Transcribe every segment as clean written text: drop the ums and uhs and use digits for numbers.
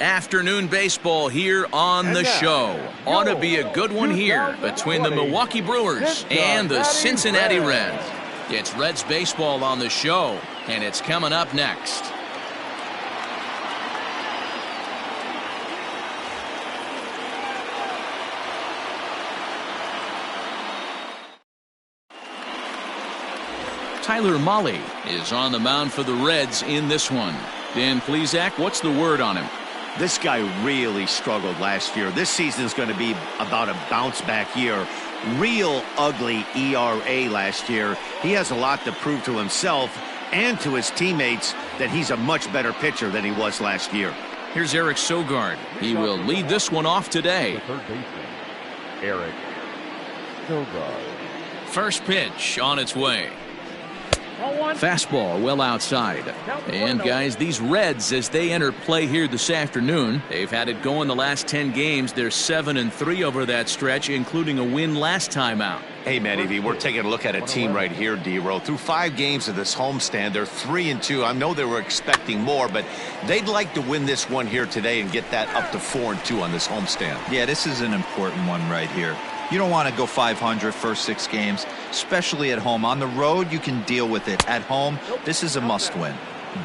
Afternoon baseball here on the show. Ought to be a good one here between the Milwaukee Brewers and the Cincinnati Reds. It's Reds baseball on the show, and it's coming up next. Tyler Mahle is on the mound for the Reds in this one. Dan Plesac, what's the word on him? This guy really struggled last year. This season is going to be about a bounce-back year. Real ugly ERA last year. He has a lot to prove to himself and to his teammates that he's a much better pitcher than he was last year. Here's Eric Sogard. He will lead this one off today. Third baseman, Eric Sogard. First pitch on its way. Fastball well outside. And guys, these Reds, as they enter play here this afternoon, they've had it going the last 10 games. They're 7-3 over that stretch, including a win last time out. Hey, Matty V, we're taking a look at a team right here, D-Row. Through 5 games of this homestand, they're 3-2. I know they were expecting more, but they'd like to win this one here today and get that up to 4-2 on this homestand. Yeah, this is an important one right here. You don't want to go 500 first 6 games, especially at home. On the road, you can deal with it. At home, this is a must-win.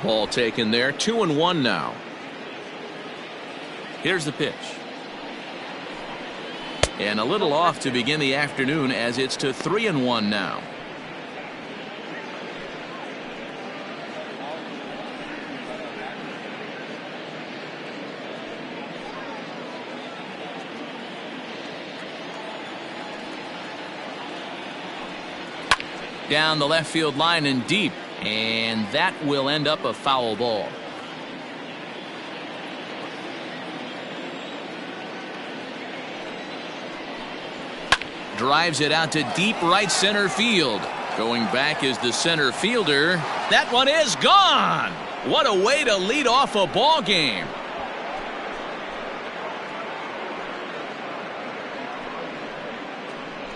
Ball taken there. 2-1 now. Here's the pitch. And a little off to begin the afternoon as it's to 3-1 now. Down the left field line and deep, and that will end up a foul ball. Drives it out to deep right center field. Going back is the center fielder. That one is gone. What a way to lead off a ball game.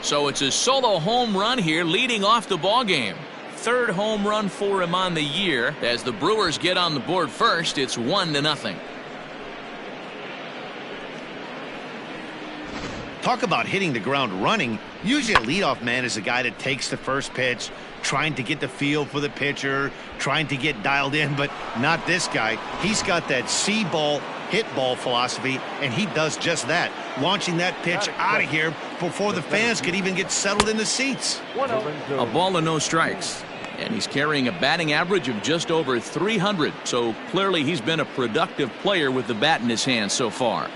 So it's a solo home run here leading off the ball game. Third home run for him on the year. As the Brewers get on the board first, it's 1-0. Talk about hitting the ground running. Usually a leadoff man is a guy that takes the first pitch, trying to get the feel for the pitcher, trying to get dialed in, but not this guy. He's got that see ball, hit ball philosophy, and he does just that, launching that pitch out of here before the fans could even get settled in the seats. A ball and no strikes, and he's carrying a batting average of just over 300, so clearly he's been a productive player with the bat in his hand so far.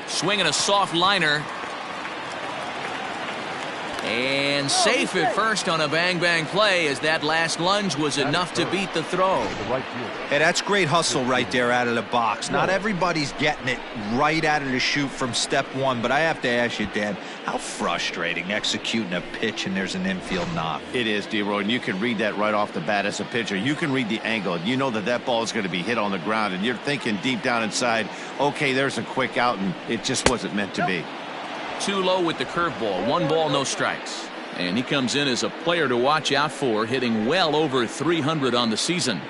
Swinging a soft liner. And safe at first on a bang-bang play, as that last lunge was enough to beat the throw. Hey, that's great hustle right there out of the box. Not everybody's getting it right out of the chute from step one, but I have to ask you, Dan, how frustrating executing a pitch and there's an infield knock. It is, D-Roy, and you can read that right off the bat as a pitcher. You can read the angle. You know that that ball is going to be hit on the ground, and you're thinking deep down inside, okay, there's a quick out, and it just wasn't meant to be. Too low with the curveball. 1 ball, no strikes. And he comes in as a player to watch out for, hitting well over 300 on the season.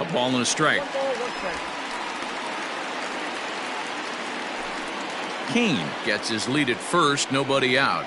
A ball and a strike. Kane gets his lead at first, nobody out.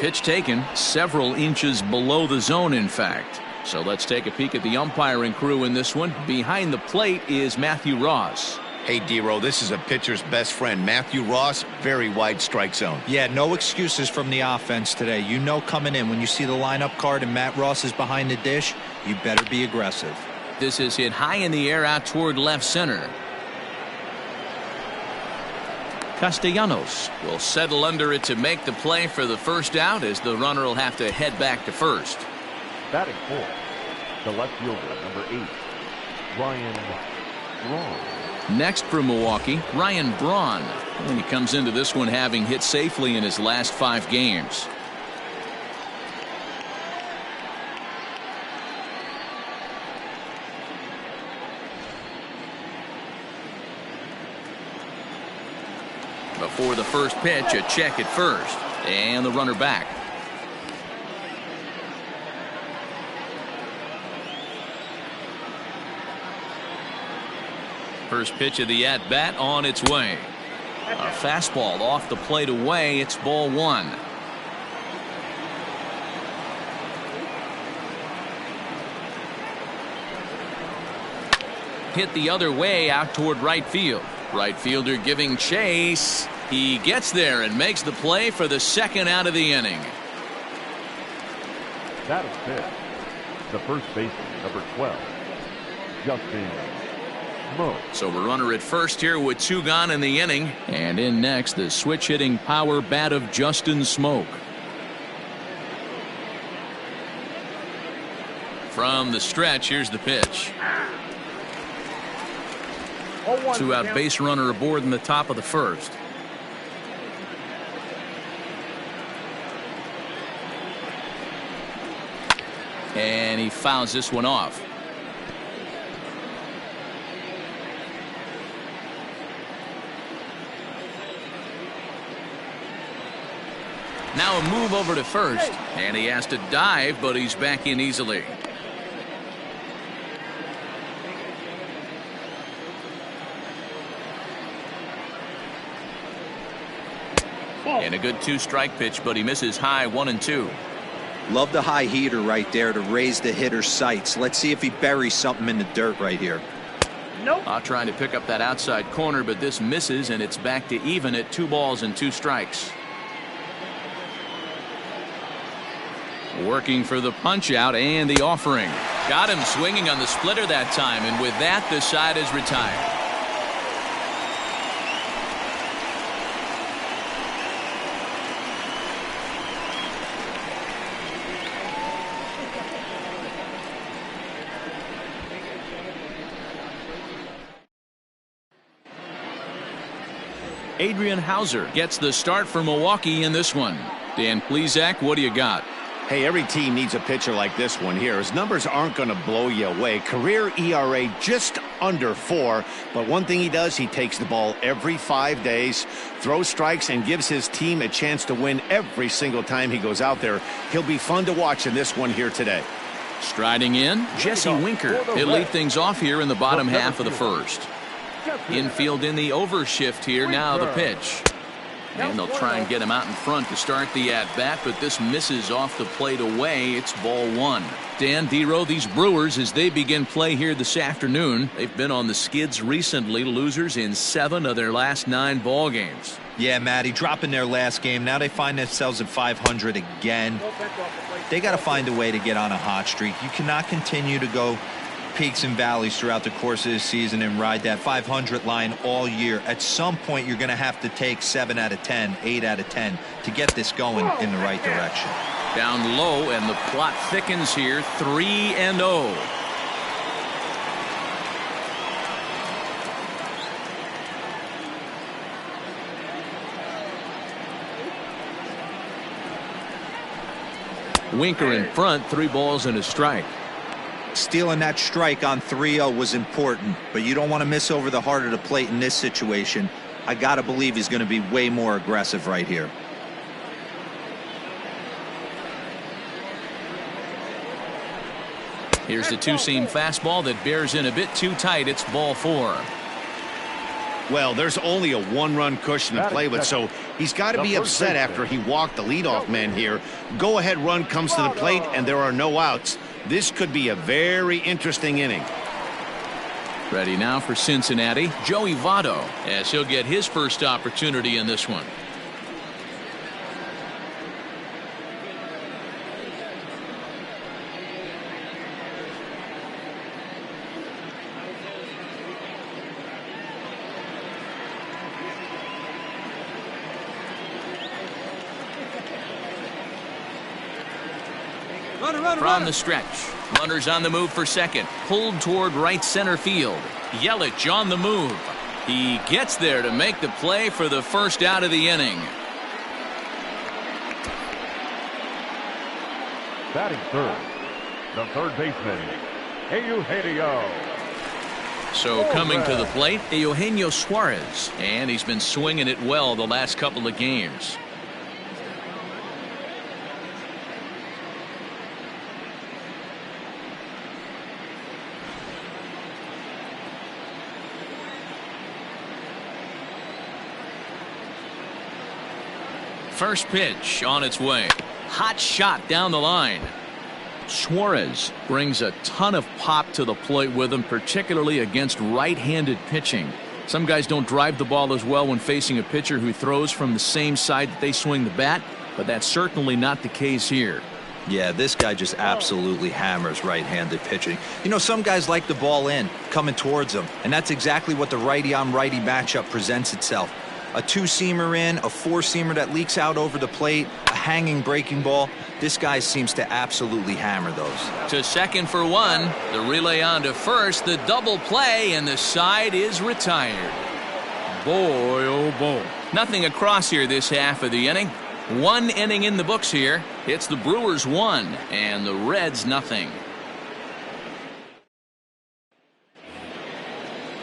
Pitch taken several inches below the zone, in fact. So let's take a peek at the umpiring crew in this one. Behind the plate is Matthew Ross. Hey, D-Row, this is a pitcher's best friend. Matthew Ross, very wide strike zone. Yeah, no excuses from the offense today. You know coming in when you see the lineup card and Matt Ross is behind the dish, you better be aggressive. This is hit high in the air out toward left center. Castellanos will settle under it to make the play for the first out, as the runner will have to head back to first. Batting fourth, the left fielder, number 8, Ryan Braun. Next for Milwaukee, Ryan Braun. And he comes into this one having hit safely in his last 5 games. Before the first pitch, a check at first. And the runner back. First pitch of the at-bat on its way. A fastball off the plate away. It's ball one. Hit the other way out toward right field. Right fielder giving chase. He gets there and makes the play for the second out of the inning. That is it. The first baseman, number 12, Justin Smoke. So a runner at first here with 2 gone in the inning. And in next, the switch-hitting power bat of Justin Smoke. From the stretch, here's the pitch. 2-out base runner aboard in the top of the first. And he fouls this one off. Now a move over to first, and he has to dive, but he's back in easily. And a good 2-strike pitch, but he misses high 1-2. Love the high heater right there to raise the hitter's sights. Let's see if he buries something in the dirt right here. Nope. Trying to pick up that outside corner, but this misses, and it's back to even at 2 balls and 2 strikes. Working for the punch out and the offering. Got him swinging on the splitter that time, and with that, the side is retired. Adrian Hauser gets the start for Milwaukee in this one. Dan Plesac, what do you got? Hey, every team needs a pitcher like this one here. His numbers aren't going to blow you away. Career ERA just under 4. But one thing he does, he takes the ball every 5 days, throws strikes, and gives his team a chance to win every single time he goes out there. He'll be fun to watch in this one here today. Striding in, Jesse Winker. He'll lead things off here in the bottom half of the first. Infield in the overshift here. Now the pitch. And they'll try and get him out in front to start the at-bat, but this misses off the plate away. It's ball one. Dan Dero, these Brewers, as they begin play here this afternoon, they've been on the skids recently, losers in 7 of their last 9 ball games. Yeah, Matty, dropping their last game. Now they find themselves at 500 again. They got to find a way to get on a hot streak. You cannot continue to go peaks and valleys throughout the course of the season and ride that 500 line all year. At some point, you're going to have to take 7 out of 10, 8 out of 10 to get this going in the right direction. Down low, and the plot thickens here. 3-0. Winker in front, 3 balls and a strike. Stealing that strike on 3-0 was important, but you don't want to miss over the heart of the plate in this situation. I got to believe he's going to be way more aggressive right here. Here's the 2-seam fastball that bears in a bit too tight. It's ball 4. Well, there's only a 1-run cushion to play with, so he's got to be upset after he walked the leadoff man here. Go-ahead run comes to the plate, and there are no outs. This could be a very interesting inning. Ready now for Cincinnati, Joey Votto, as he'll get his first opportunity in this one. From the stretch, runners on the move for second, pulled toward right center field. Yelich on the move. He gets there to make the play for the first out of the inning. Batting third, the third baseman, Eugenio. So coming to the plate, Eugenio Suarez, and he's been swinging it well the last couple of games. First pitch on its way. Hot shot down the line. Suarez brings a ton of pop to the plate with him, particularly against right-handed pitching. Some guys don't drive the ball as well when facing a pitcher who throws from the same side that they swing the bat, but that's certainly not the case here. Yeah, this guy just absolutely hammers right-handed pitching. You know, some guys like the ball in, coming towards them, and that's exactly what the righty-on-righty matchup presents itself. A two-seamer in, a four-seamer that leaks out over the plate, a hanging breaking ball. This guy seems to absolutely hammer those. To second for one. The relay on to first. The double play, and the side is retired. Boy, oh boy. Nothing across here this half of the inning. One inning in the books here. It's the Brewers 1 and the Reds nothing.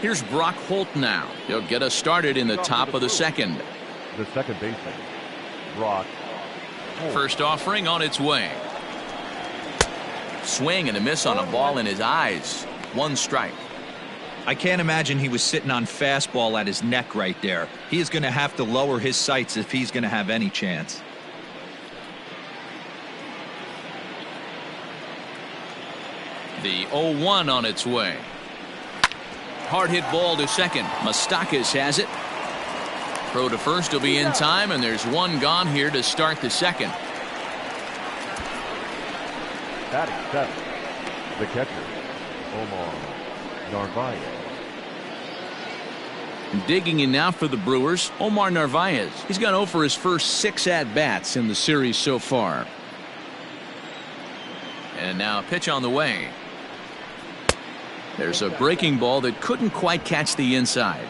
Here's Brock Holt now. He'll get us started in the top of the second. The second baseman, Brock Holt. First offering on its way. Swing and a miss on a ball in his eyes. One strike. I can't imagine he was sitting on fastball at his neck right there. He is going to have to lower his sights if he's going to have any chance. The 0-1 on its way. Hard hit ball to second. Moustakas has it. Throw to first will be in time, and there's one gone here to start the second. Batting seventh, the catcher, Omar Narvaez. Digging in now for the Brewers, Omar Narvaez. He's gone 0 for his first 6 at-bats in the series so far. And now a pitch on the way. There's a breaking ball that couldn't quite catch the inside.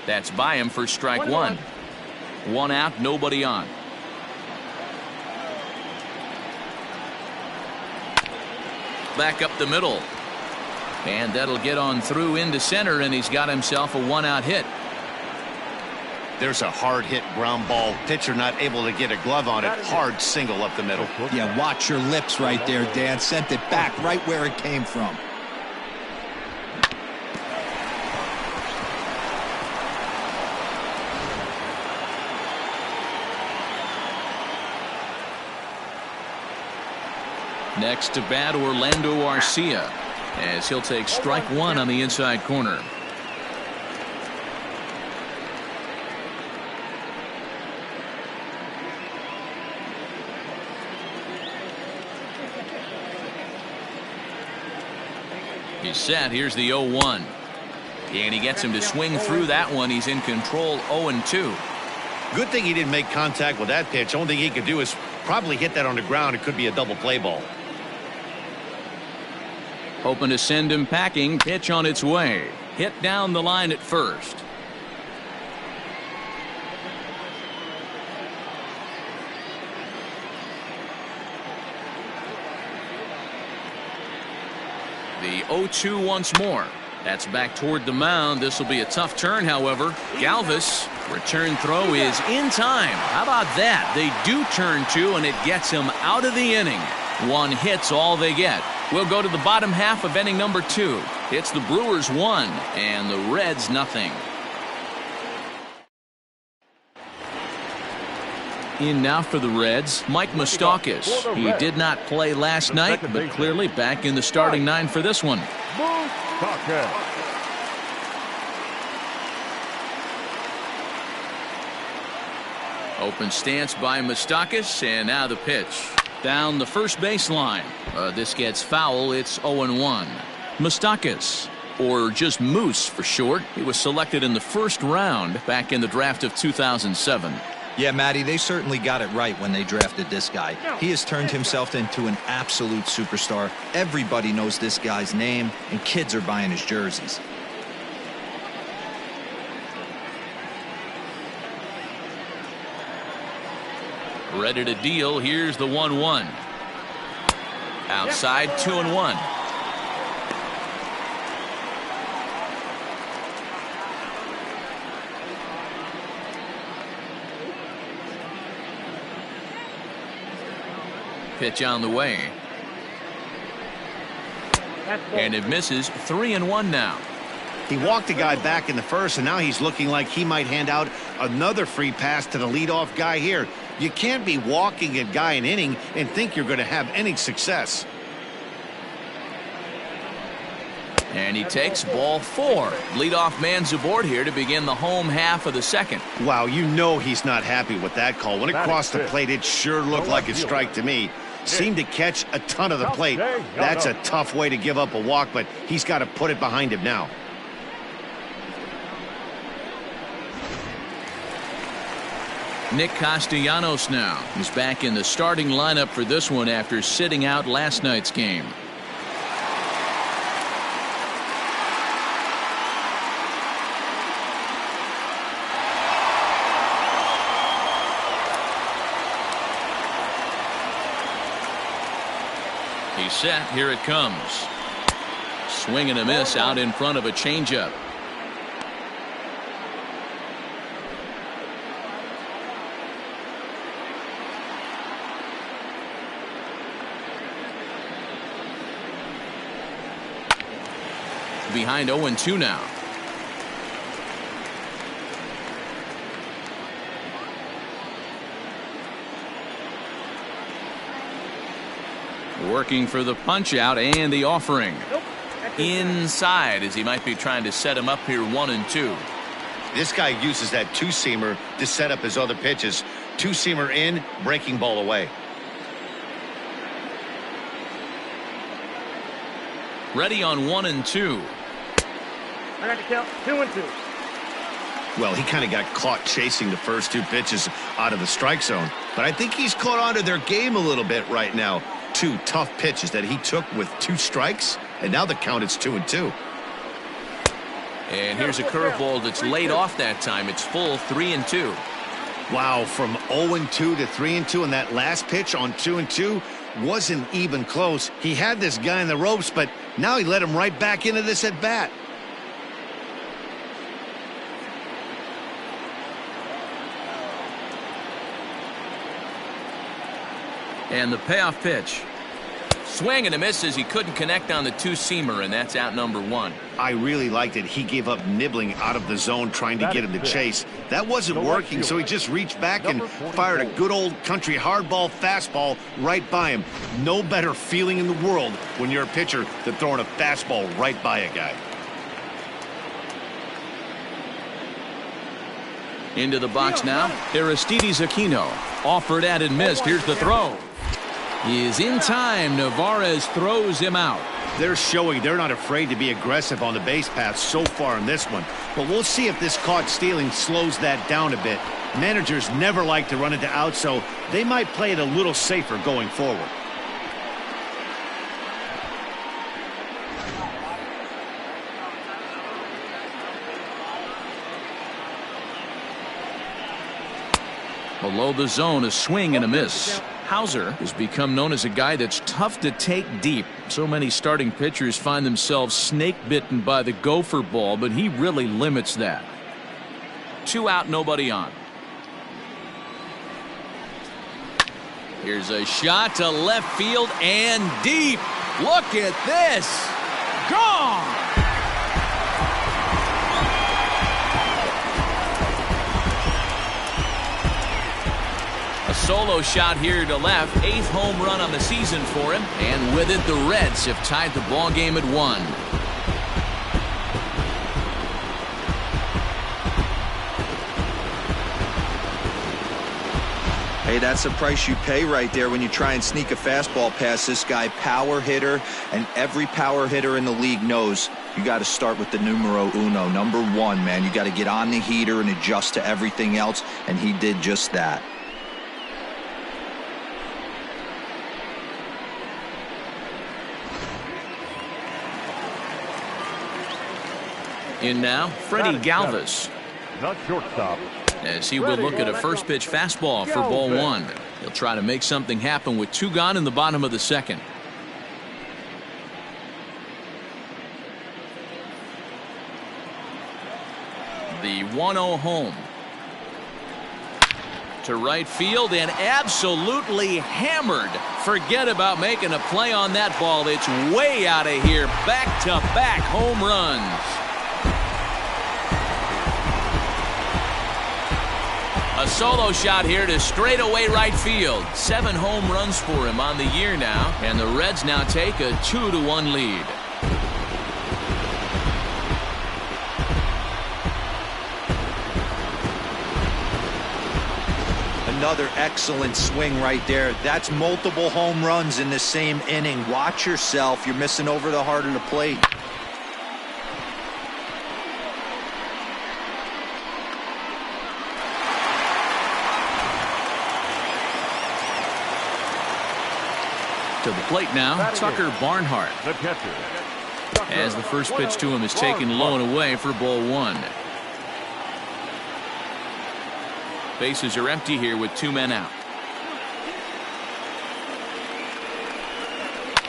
That's by him for strike one. One out, nobody on. Back up the middle. And that'll get on through into center, and he's got himself a 1-out hit. There's a hard hit ground ball. Pitcher not able to get a glove on it. Hard single up the middle. Yeah, watch your lips right there, Dan. Sent it back right where it came from. Next to bat, Orlando Arcia, as he'll take strike one on the inside corner. He's set. Here's the 0-1. And he gets him to swing through that one. He's in control. 0-2. Good thing he didn't make contact with that pitch. Only thing he could do is probably hit that on the ground. It could be a double play ball. Hoping to send him packing. Pitch on its way. Hit down the line at first. The 0-2 once more. That's back toward the mound. This will be a tough turn, however. Galvis, return throw is in time. How about that? They do turn two, and it gets him out of the inning. One hit's all they get. We'll go to the bottom half of inning number 2. It's the Brewers 1 and the Reds nothing. In now for the Reds, Mike Moustakas. He did not play last night, but clearly back in the starting 9 for this one. Open stance by Moustakas, and now the pitch. Down the first baseline. This gets foul. It's 0-1. Moustakas, or just Moose for short. He was selected in the first round back in the draft of 2007. Yeah, Matty, they certainly got it right when they drafted this guy. He has turned himself into an absolute superstar. Everybody knows this guy's name, and kids are buying his jerseys. Ready to deal. Here's the 1-1. Outside, 2-1. Pitch on the way. And it misses. 3-1 now. He walked a guy back in the first, and now he's looking like he might hand out another free pass to the leadoff guy here. You can't be walking a guy an inning and think you're going to have any success. And he takes ball 4. Leadoff man's aboard here to begin the home half of the second. Wow, you know he's not happy with that call. When it crossed the plate, it sure looked like a strike to me. Seemed to catch a ton of the plate. That's a tough way to give up a walk, but he's got to put it behind him now. Nick Castellanos now. He's back in the starting lineup for this one after sitting out last night's game. He's set. Here it comes. Swing and a miss out in front of a changeup. Behind 0-2 now. Working for the punch out and the offering. Inside as he might be trying to set him up here 1-2. This guy uses that two-seamer to set up his other pitches. Two-seamer in, breaking ball away. Ready on 1-2. I got to count 2-2. Well, he kind of got caught chasing the first two pitches out of the strike zone. But I think he's caught on to their game a little bit right now. Two tough pitches that he took with 2 strikes, and now the count is 2-2. And here's a curveball that's laid off that time. It's full 3-2. Wow, from 0-2 to 3-2, and that last pitch on 2-2 wasn't even close. He had this guy in the ropes, but now he let him right back into this at bat. And the payoff pitch. Swing and a miss as he couldn't connect on the two-seamer, and that's out number 1. I really liked it. He gave up nibbling out of the zone trying to get him to chase. That wasn't working, so he just reached back and fired a good old country hardball fastball right by him. No better feeling in the world when you're a pitcher than throwing a fastball right by a guy. Into the box now, Aristides Aquino. Offered at and missed. Here's the throw. He is in time. Navarez throws him out. They're showing they're not afraid to be aggressive on the base path so far in this one. But we'll see if this caught stealing slows that down a bit. Managers never like to run into outs, so they might play it a little safer going forward. Below the zone, a swing and a miss. Hauser has become known as a guy that's tough to take deep. So many starting pitchers find themselves snake-bitten by the gopher ball, but he really limits that. 2 out, nobody on. Here's a shot to left field and deep. Look at this. Gone! A solo shot here to left. 8th home run on the season for him. And with it, the Reds have tied the ball game at 1. Hey, that's the price you pay right there when you try and sneak a fastball past this guy. Power hitter, and every power hitter in the league knows you got to start with the numero uno, number 1, man. You got to get on the heater and adjust to everything else, and he did just that. In now, Freddie Galvis. Not shortstop. As he will look at a first pitch fastball for ball 1. He'll try to make something happen with 2 gone in the bottom of the second. 1-0 home. To right field and absolutely hammered. Forget about making a play on that ball. It's way out of here. Back-to-back home runs. A solo shot here to straightaway right field. 7 home runs for him on the year now, and the Reds now take a 2-1 lead. Another excellent swing right there. That's multiple home runs in the same inning. Watch yourself. You're missing over the heart of the plate. To the plate now, Tucker Barnhart. The catcher, As the first pitch to him is taken low and away for ball 1. Bases are empty here with 2 men out.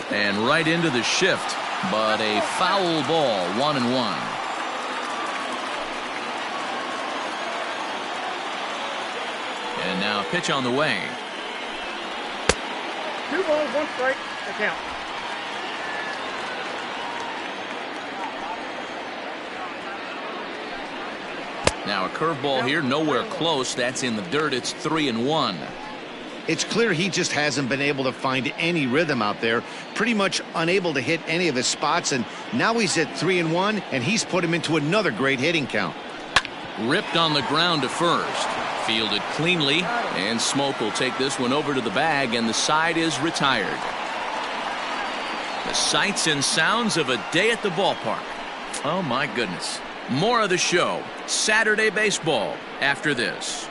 And right into the shift, but a foul ball, 1-1. And now pitch on the way. 2 balls, 1 strike, the count. Now a curveball here, nowhere close. That's in the dirt. It's 3-1. It's clear he just hasn't been able to find any rhythm out there. Pretty much unable to hit any of his spots, and now he's at 3-1, and he's put him into another great hitting count. Ripped on the ground to first. Fielded cleanly, and Smoke will take this one over to the bag, and the side is retired. The sights and sounds of a day at the ballpark. Oh my goodness. More of the show, Saturday Baseball, after this.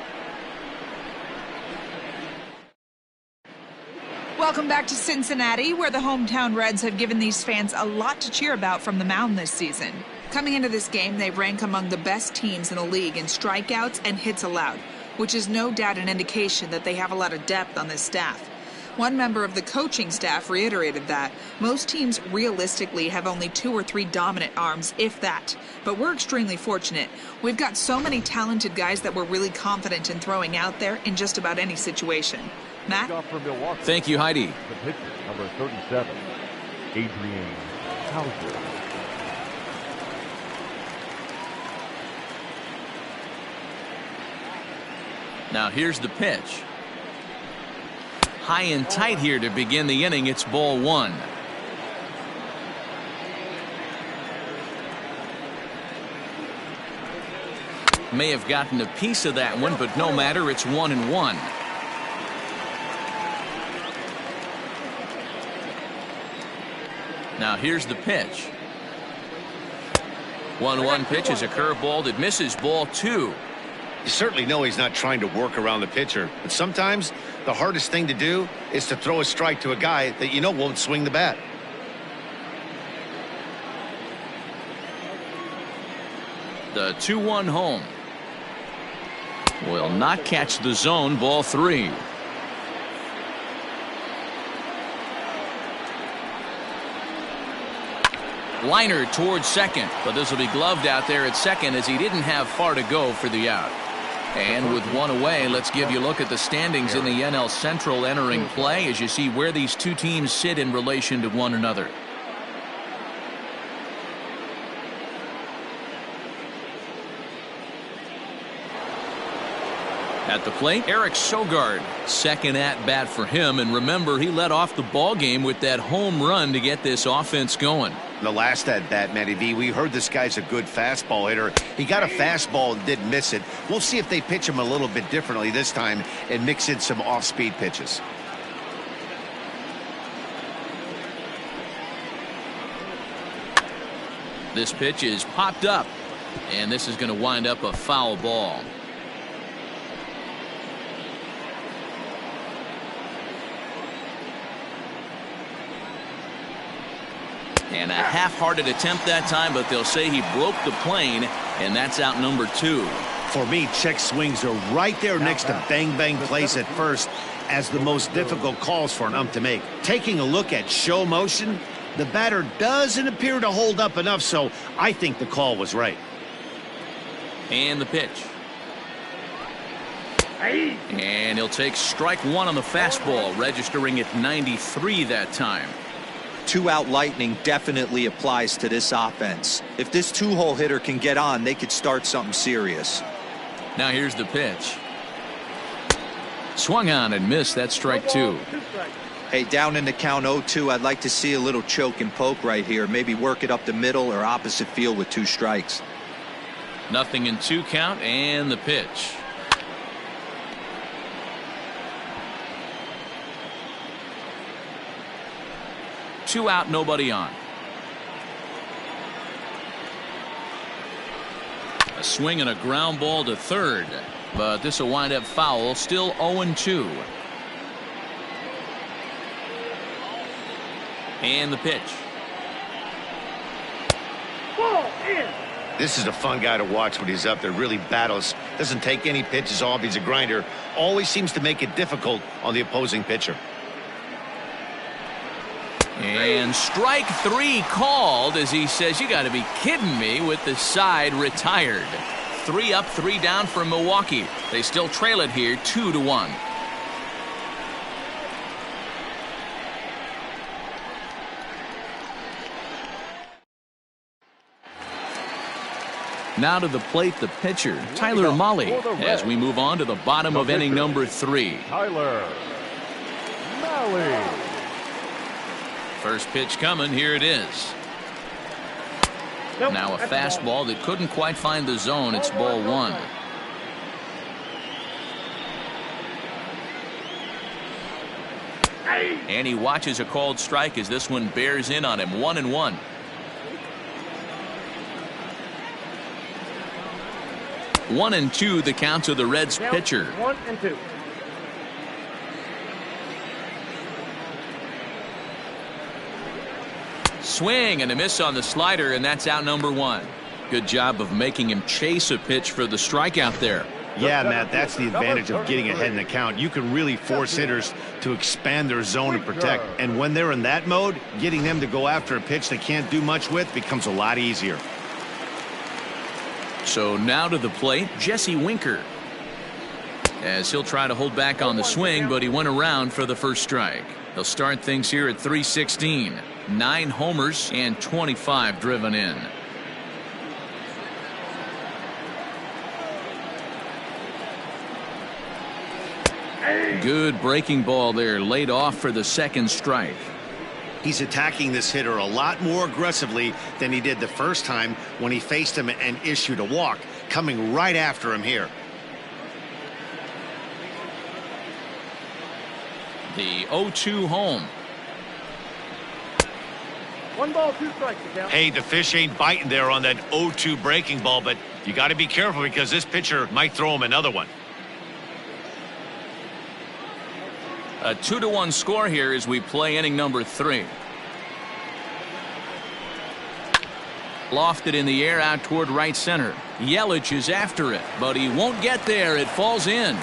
Welcome back to Cincinnati, where the hometown Reds have given these fans a lot to cheer about from the mound this season. Coming into this game, they rank among the best teams in the league in strikeouts and hits allowed, which is no doubt an indication that they have a lot of depth on this staff. One member of the coaching staff reiterated that most teams realistically have only 2 or 3 dominant arms, if that. But we're extremely fortunate. We've got so many talented guys that we're really confident in throwing out there in just about any situation. Matt? Thank you, Heidi. The pitcher, number 37, Adrian Hauser. Now here's the pitch. High and tight here to begin the inning. It's ball 1. May have gotten a piece of that one, but no matter. It's 1-1. Now here's the pitch. 1-1 pitch is a curveball that misses, ball 2. You certainly know he's not trying to work around the pitcher, but sometimes the hardest thing to do is to throw a strike to a guy that you know won't swing the bat. The 2-1 home. Will not catch the zone, ball 3. Liner towards second, but this will be gloved out there at second as he didn't have far to go for the out. And with 1 away, let's give you a look at the standings in the NL Central entering play as you see where these two teams sit in relation to one another. At the plate, Eric Sogard, second at bat for him, and remember he led off the ball game with that home run to get this offense going. The last at bat, Matty V, we heard this guy's a good fastball hitter. He got a fastball and didn't miss it. We'll see if they pitch him a little bit differently this time and mix in some off-speed pitches. This pitch is popped up, and this is going to wind up a foul ball. And a half-hearted attempt that time, but they'll say he broke the plane, and that's out number 2. For me, check swings are right there next to bang-bang plays at first as the most difficult calls for an ump to make. Taking a look at show motion, the batter doesn't appear to hold up enough, so I think the call was right. And the pitch. And he'll take strike one on the fastball, registering at 93 that time. 2-out lightning definitely applies to this offense. If this 2-hole hitter can get on, they could start something serious. Now here's the pitch. Swung on and missed. That's strike two. Hey, down in the count 0-2, I'd like to see a little choke and poke right here. Maybe work it up the middle or opposite field with 2 strikes. Nothing in 2 count, and the pitch. Two out, nobody on. A swing and a ground ball to third, but this will wind up foul. Still 0-2. And the pitch. Ball in. This is a fun guy to watch when he's up there. Really battles. Doesn't take any pitches off. He's a grinder. Always seems to make it difficult on the opposing pitcher. And strike 3 called as he says, you got to be kidding me, with the side retired. 3 up, 3 down for Milwaukee. They still trail it here 2-1. Now to the plate, the pitcher, Tyler Mahle, as we move on to the bottom of inning number 3. Tyler Mahle. First pitch coming. Here it is. Nope, Now a that's a fastball that couldn't quite find the zone. It's ball 1. And he watches a called strike as this one bears in on him. 1-1. One and two, the count to the Reds Now, pitcher. 1-2. Swing and a miss on the slider, and that's out number 1. Good job of making him chase a pitch for the strikeout there. Yeah, Matt, that's the advantage of getting ahead in the count. You can really force hitters to expand their zone and protect. And when they're in that mode, getting them to go after a pitch they can't do much with becomes a lot easier. So now to the plate, Jesse Winker. As he'll try to hold back on the swing, but he went around for the first strike. He'll start things here at 316. 9 homers and 25 driven in. Good breaking ball there, laid off for the second strike. He's attacking this hitter a lot more aggressively than he did the first time when he faced him and issued a walk, coming right after him here. The 0-2 home. 1 ball, 2 strikes. Down. Hey, the fish ain't biting there on that 0-2 breaking ball, but you got to be careful because this pitcher might throw him another one. A 2-1 score here as we play inning number 3. Lofted in the air out toward right center. Yelich is after it, but he won't get there. It falls in.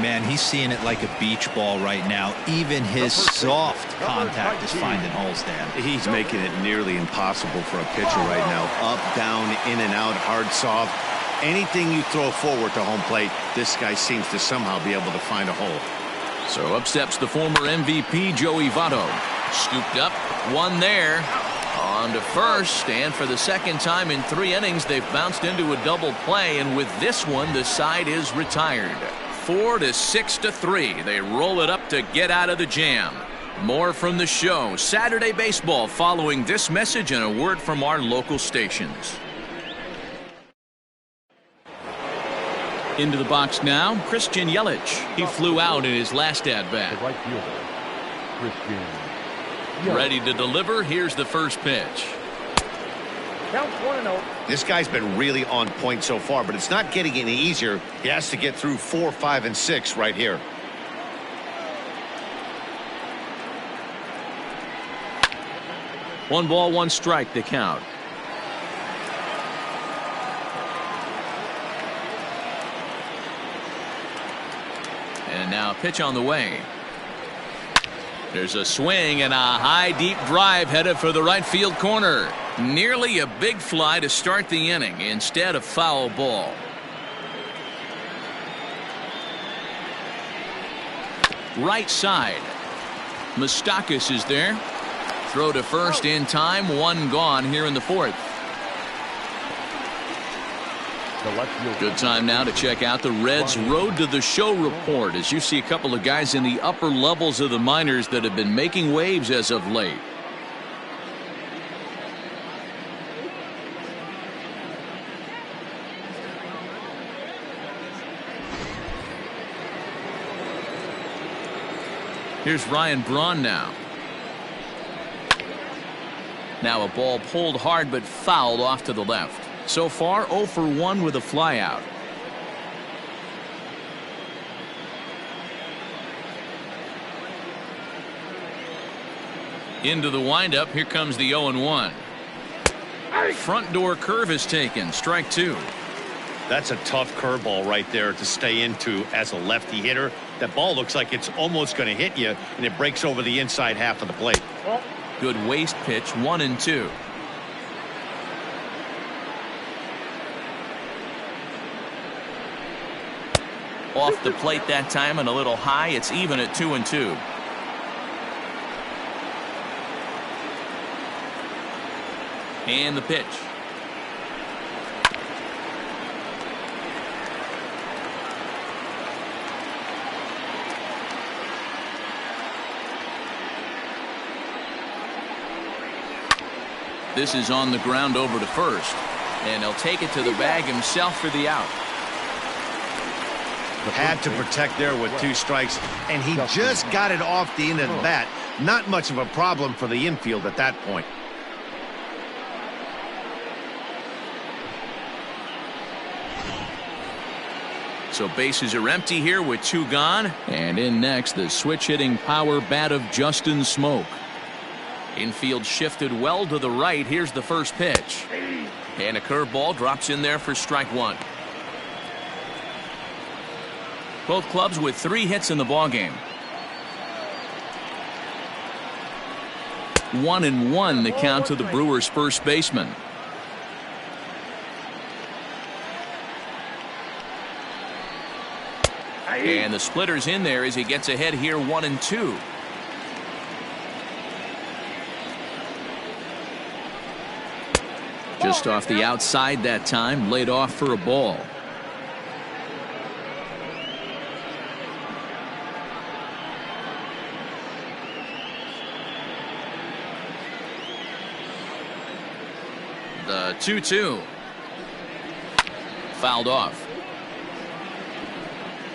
Man, he's seeing it like a beach ball right now. Even his soft contact is finding holes, Dan. He's making it nearly impossible for a pitcher right now. Up, down, in and out, hard, soft. Anything you throw forward to home plate, this guy seems to somehow be able to find a hole. So up steps the former MVP, Joey Votto. Scooped up, one there. On to first, and for the second time in 3 innings, they've bounced into a double play, and with this one, the side is retired. 4-6-3. They roll it up to get out of the jam. More from the show. Saturday Baseball following this message and a word from our local stations. Into the box now, Christian Yelich. He flew out in his last at-bat. The right fielder, Christian Yelich. Ready to deliver. Here's the first pitch. Count 1-0. This guy's been really on point so far, but it's not getting any easier. He has to get through 4, 5, and 6 right here. One ball, one strike, the count. And now a pitch on the way. There's a swing and a high deep drive headed for the right field corner. Nearly a big fly to start the inning. Instead, a foul ball. right side. Moustakas is there. Throw to first in time. One gone here in the fourth. Good time now to check out the Reds' Road to the Show report, as you see a couple of guys in the upper levels of the minors that have been making waves as of late. Here's Ryan Braun now. Now a ball pulled hard but fouled off to the left. So far 0 for 1 with a flyout. Into the windup. Here comes the 0-1. Front door curve is taken. Strike two. That's a tough curveball right there to stay into as a lefty hitter. That ball looks like it's almost going to hit you, and it breaks over the inside half of the plate. Good waist pitch. 1-2. Off the plate that time and a little high. It's even at 2-2. And the pitch. This is on the ground over to first, and he'll take it to the bag himself for the out. Had to protect there with 2 strikes, and he just got it off the end of the bat. Not much of a problem for the infield at that point. So bases are empty here with 2 gone, and in next the switch hitting power bat of Justin Smoke. Infield shifted well to the right. Here's the first pitch, and a curveball drops in there for strike one. Both clubs with 3 hits in the ballgame. 1-1 the count to the Brewers' first baseman. And the splitter's in there as he gets ahead here. 1-2. Just off the outside that time, laid off for a ball. The 2-2. Fouled off.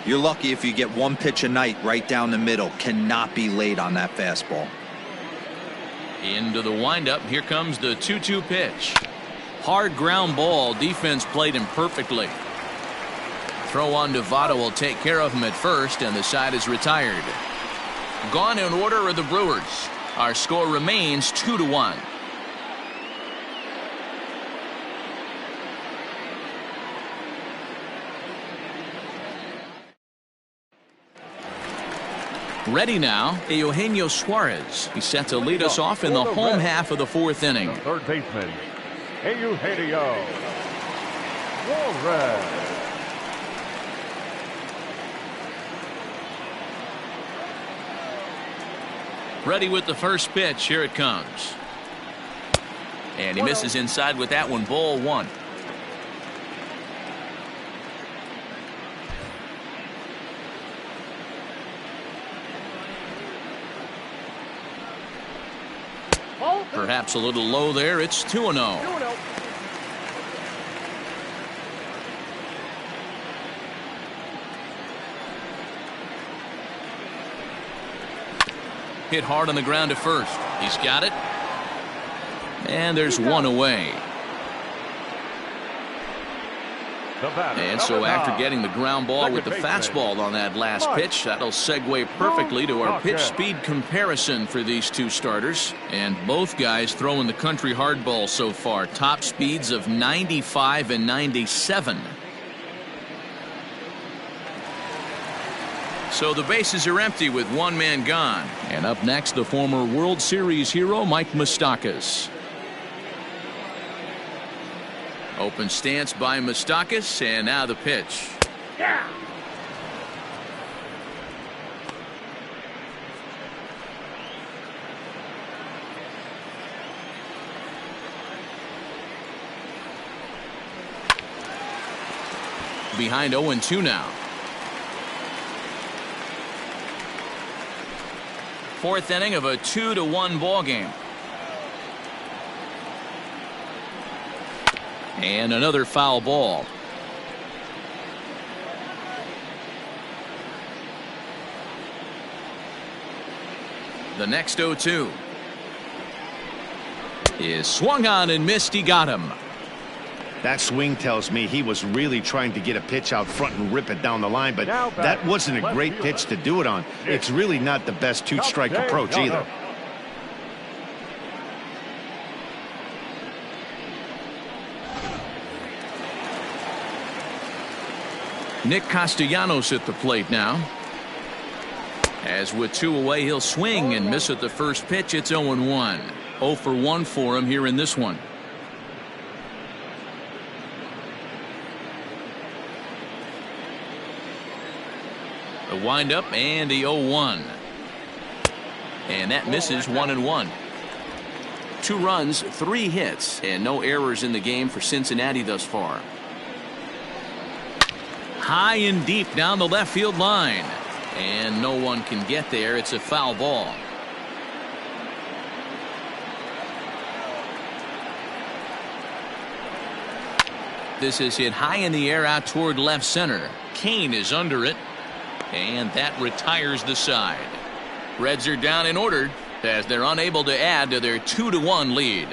You're lucky if you get 1 pitch a night right down the middle. Cannot be late on that fastball. Into the windup. Here comes the 2-2 pitch. Hard ground ball. Defense played him perfectly. Throw on to Votto will take care of him at first, and the side is retired. Gone in order are the Brewers. Our score remains 2-1. Ready now, Eugenio Suarez. He's set to lead us off in the home half of the 4th inning. The third baseman, Eugenio Suarez. Ready with the first pitch. Here it comes. And he misses inside with that one. Ball 1. Perhaps a little low there. It's 2-0. Hit hard on the ground to first. He's got it. And there's one away. And so after getting the ground ball with the fastball on that last pitch, that'll segue perfectly to our pitch speed comparison for these two starters. And both guys throwing the country hardball so far. Top speeds of 95 and 97. So the bases are empty with one man gone. And up next, the former World Series hero Mike Moustakas. Open stance by Moustakas, and now the pitch. behind 0-2 now. Fourth inning of a 2-1 ball game. And another foul ball. The next 0-2 is swung on and missed. He got him. That swing tells me he was really trying to get a pitch out front and rip it down the line, but that wasn't a great pitch to do it on. It's really not the best two-strike approach either. Nick Castellanos at the plate now. As with 2 away, he'll swing and miss at the first pitch. It's 0-1. 0 for 1 for him here in this one. The windup and the 0-1. And that misses 1-1. 2 runs, 3 hits, and no errors in the game for Cincinnati thus far. High and deep down the left field line. And no one can get there. It's a foul ball. This is hit high in the air out toward left center. Kane is under it. And that retires the side. Reds are down in order as they're unable to add to their 2-1 lead.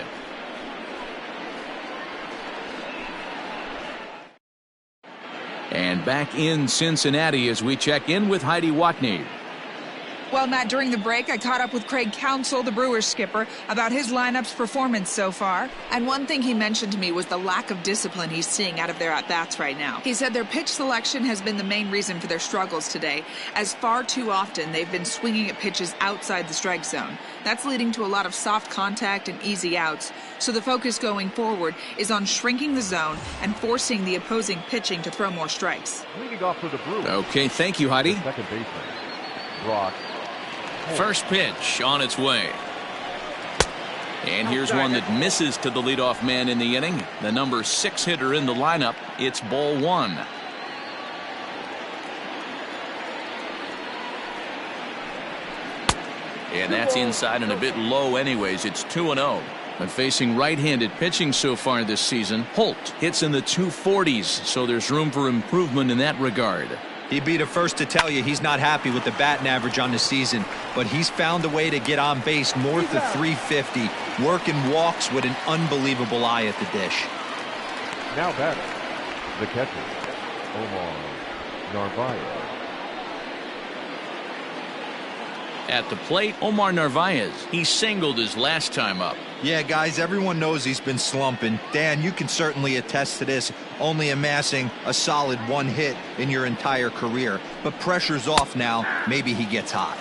And back in Cincinnati as we check in with Heidi Watney. Well, Matt, during the break, I caught up with Craig Counsell, the Brewers skipper, about his lineup's performance so far. And one thing he mentioned to me was the lack of discipline he's seeing out of their at-bats right now. He said their pitch selection has been the main reason for their struggles today, as far too often they've been swinging at pitches outside the strike zone. That's leading to a lot of soft contact and easy outs. So the focus going forward is on shrinking the zone and forcing the opposing pitching to throw more strikes. Leading off for the Brewers. Okay, thank you, Heidi. Second baseman, Brock. First pitch on its way. And here's one that misses to the leadoff man in the inning. The number 6 hitter in the lineup. It's ball 1. And that's inside and a bit low anyways. It's 2-0. But facing right-handed pitching so far this season, Holt hits in the 240s, so there's room for improvement in that regard. He'd be the first to tell you he's not happy with the batting average on the season, but he's found a way to get on base north of 350, working walks with an unbelievable eye at the dish. Now batting, the catcher, Omar Narvaez. At the plate, Omar Narvaez. He singled his last time up. Yeah, guys, everyone knows he's been slumping. Dan, you can certainly attest to this, only amassing a solid 1 hit in your entire career. But pressure's off now. Maybe he gets hot.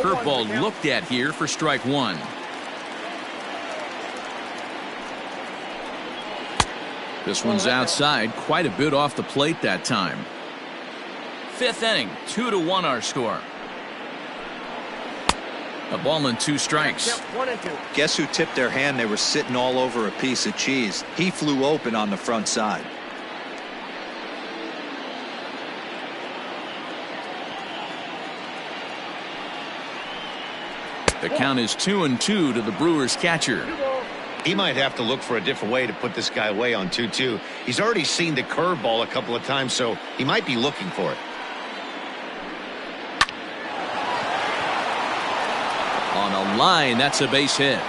Curveball looked at here for strike 1. This one's outside, quite a bit off the plate that time. 5th inning, 2-1 our score. A ball and 2 strikes. 1-2. Guess who tipped their hand? They were sitting all over a piece of cheese. He flew open on the front side. The count is 2-2 to the Brewers catcher. He might have to look for a different way to put this guy away on 2-2. He's already seen the curveball a couple of times, so he might be looking for it. On a line, that's a base hit.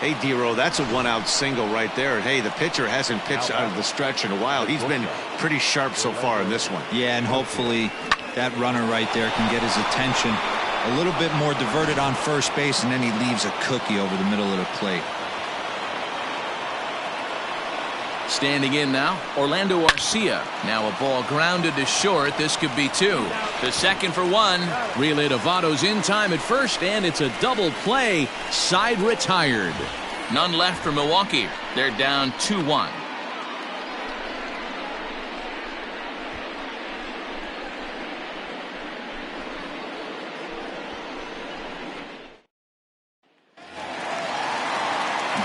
Hey, Dero, that's a 1-out single right there. And hey, the pitcher hasn't pitched out of the stretch in a while. He's been pretty sharp so far in this one. Yeah, and hopefully that runner right there can get his attention a little bit more diverted on first base, and then he leaves a cookie over the middle of the plate. Standing in now, Orlando Arcia. Now a ball grounded to short. This could be 2. The second for 1. Relay to Votto's in time at first, and it's a double play. Side retired. None left for Milwaukee. They're down 2-1.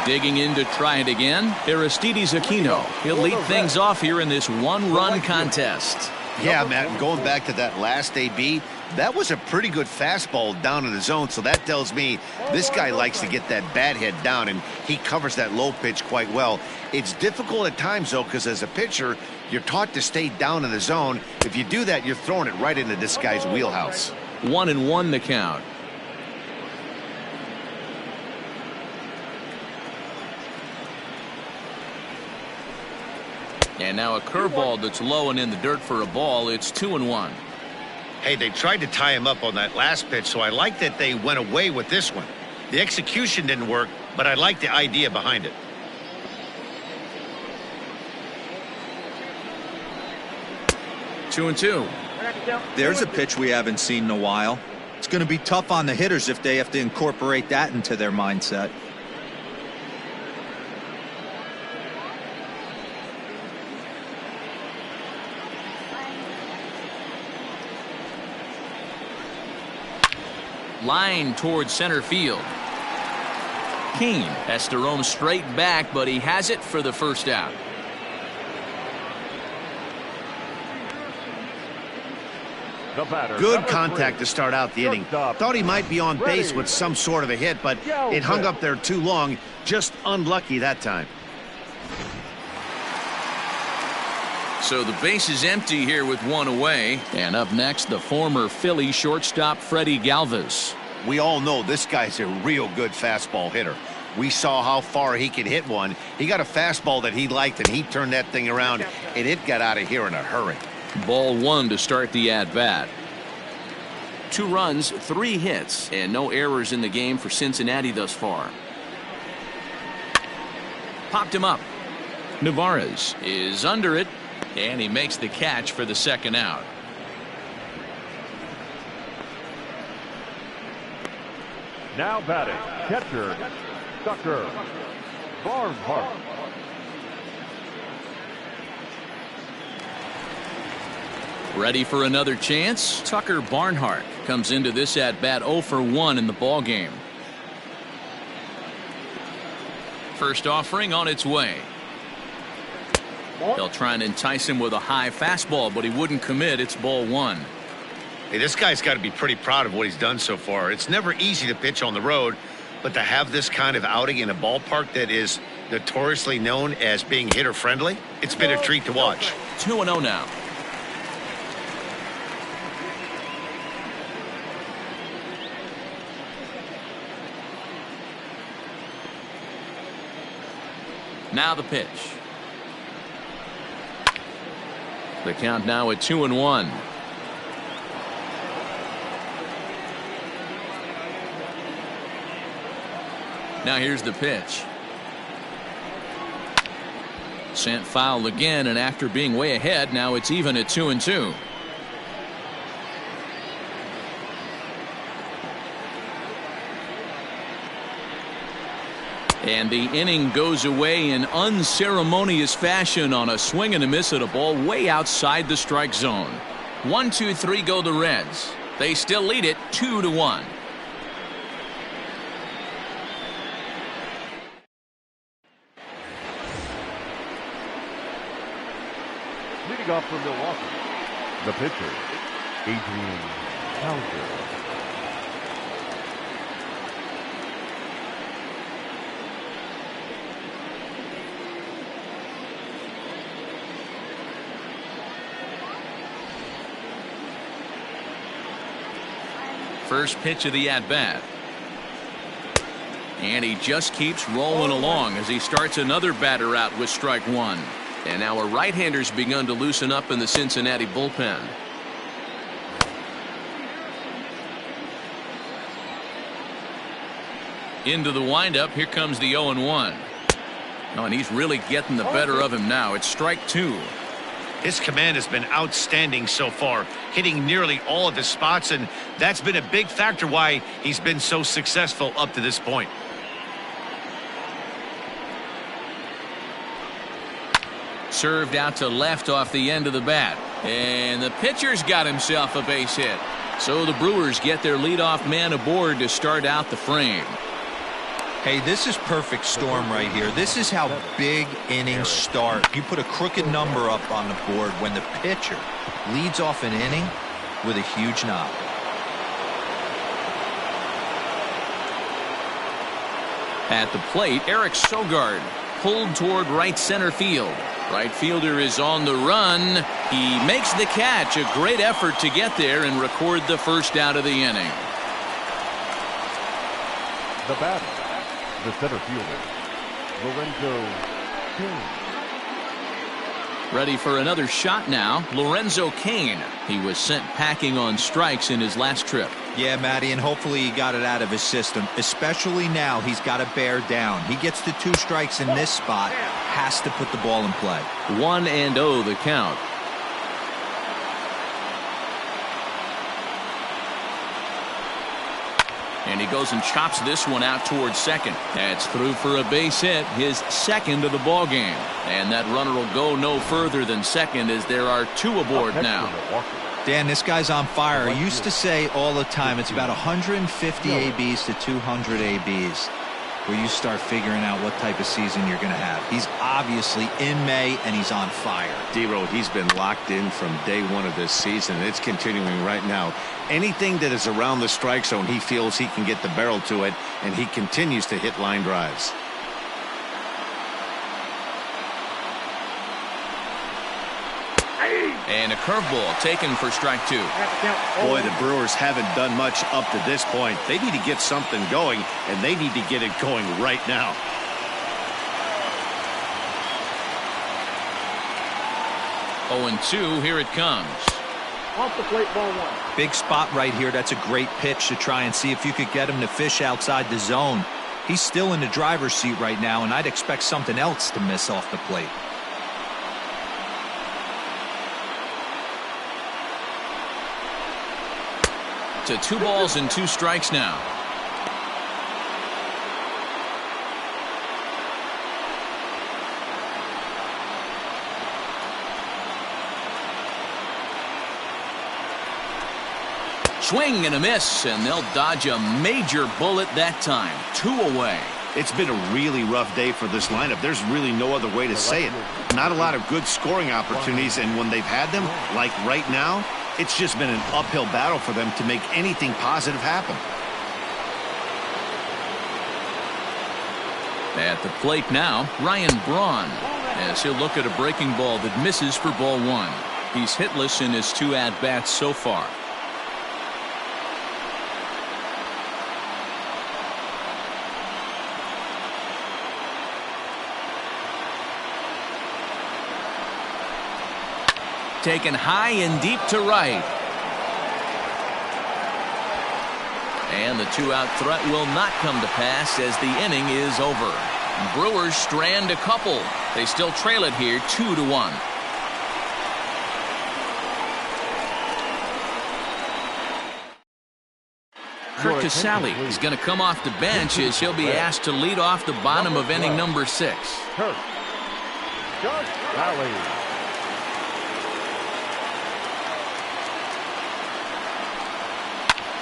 Digging in to try it again, Aristides Aquino. He'll lead things off here in this one-run contest. Yeah, Matt, going back to that last AB, that was a pretty good fastball down in the zone, so that tells me this guy likes to get that bat head down, and he covers that low pitch quite well. It's difficult at times, though, because as a pitcher, you're taught to stay down in the zone. If you do that, you're throwing it right into this guy's wheelhouse. 1-1 the count. And now a curveball that's low and in the dirt for a ball. It's 2-1. Hey, they tried to tie him up on that last pitch, so I like that they went away with this one. The execution didn't work, but I like the idea behind it. Two and two. There's a pitch we haven't seen in a while. It's going to be tough on the hitters if they have to incorporate that into their mindset. Line towards center field. Kane has to roam straight back, but he has it for the first out. Good contact to start out the inning. Thought he might be on base with some sort of a hit, but it hung up there too long. Just unlucky that time. So the base is empty here with one away. And up next, the former Philly shortstop Freddie Galvis. We all know this guy's a real good fastball hitter. We saw how far he could hit one. He got a fastball that he liked, and he turned that thing around, and it got out of here in a hurry. Ball one to start the at-bat. 2 runs, 3 hits, and no errors in the game for Cincinnati thus far. Popped him up. Navarez is under it, and he makes the catch for the second out. Now batting, catcher, Tucker Barnhart. Ready for another chance? Tucker Barnhart comes into this at-bat 0 for 1 in the ballgame. First offering on its way. They'll try and entice him with a high fastball, but he wouldn't commit. It's ball 1. Hey, this guy's got to be pretty proud of what he's done so far. It's never easy to pitch on the road, but to have this kind of outing in a ballpark that is notoriously known as being hitter-friendly, it's been a treat to watch. 2-0 now. Now the pitch. The count now at 2-1. Now here's the pitch. Sent foul again, and after being way ahead, now it's even at 2-2. And the inning goes away in unceremonious fashion on a swing and a miss at a ball way outside the strike zone. 1-2-3 go the Reds. They still lead it 2-1. Leading off from Milwaukee, the pitcher, Adrian Hauser. First pitch of the at-bat. And he just keeps rolling along as he starts another batter out with strike 1. And now a right-hander's begun to loosen up in the Cincinnati bullpen. Into the windup. Here comes the 0-1. Oh, and he's really getting the better of him now. It's strike 2. His command has been outstanding so far, hitting nearly all of his spots, and that's been a big factor why he's been so successful up to this point. Served out to left off the end of the bat. And the pitcher's got himself a base hit. So the Brewers get their leadoff man aboard to start out the frame. Hey, this is perfect storm right here. This is how big innings start. You put a crooked number up on the board when the pitcher leads off an inning with a huge knock. At the plate, Eric Sogard pulled toward right center field. Right fielder is on the run. He makes the catch. A great effort to get there and record the first out of the inning. The batter, the center fielder, Lorenzo Cain. Ready for another shot now, Lorenzo Cain. He was sent packing on strikes in his last trip. Yeah, Matty, and hopefully he got it out of his system. Especially now, he's got to bear down. He gets the 2 strikes in this spot, has to put the ball in play. 1-0 the count. And he goes and chops this one out towards second. That's through for a base hit, his second of the ball game. And that runner will go no further than second as there are 2 aboard now. Dan, this guy's on fire. I used to say all the time it's about 150 ABs to 200 ABs where you start figuring out what type of season you're going to have. He's obviously in May and he's on fire. D-Row, he's been locked in from day one of this season. It's continuing right now. Anything that is around the strike zone, he feels he can get the barrel to it, and he continues to hit line drives. And a curveball taken for strike 2. Boy, the Brewers haven't done much up to this point. They need to get something going, and they need to get it going right now. Oh, and 2, here it comes. Off the plate, ball 1. Big spot right here. That's a great pitch to try and see if you could get him to fish outside the zone. He's still in the driver's seat right now, and I'd expect something else to miss off the plate. To 2 balls and 2 strikes now. Swing and a miss, and they'll dodge a major bullet that time. 2 away. It's been a really rough day for this lineup. There's really no other way to say it. Not a lot of good scoring opportunities, and when they've had them, like right now, it's just been an uphill battle for them to make anything positive happen. At the plate now, Ryan Braun, as he'll look at a breaking ball that misses for ball 1. He's hitless in his 2 at-bats so far. Taken high and deep to right. And the 2-out threat will not come to pass as the inning is over. Brewers strand a couple. They still trail it here 2-1. Kurt Casale is going to come off the bench as he'll be asked to lead off the bottom of inning number 6. Kurt Casale.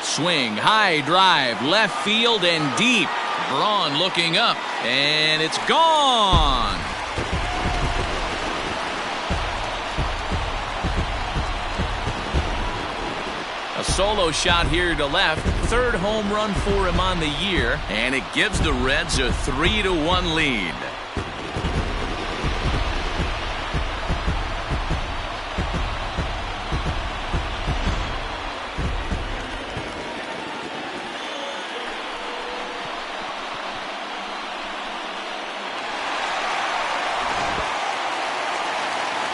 Swing, high drive, left field and deep. Braun looking up, and it's gone. A solo shot here to left. 3rd home run for him on the year, and it gives the Reds a 3-1 lead.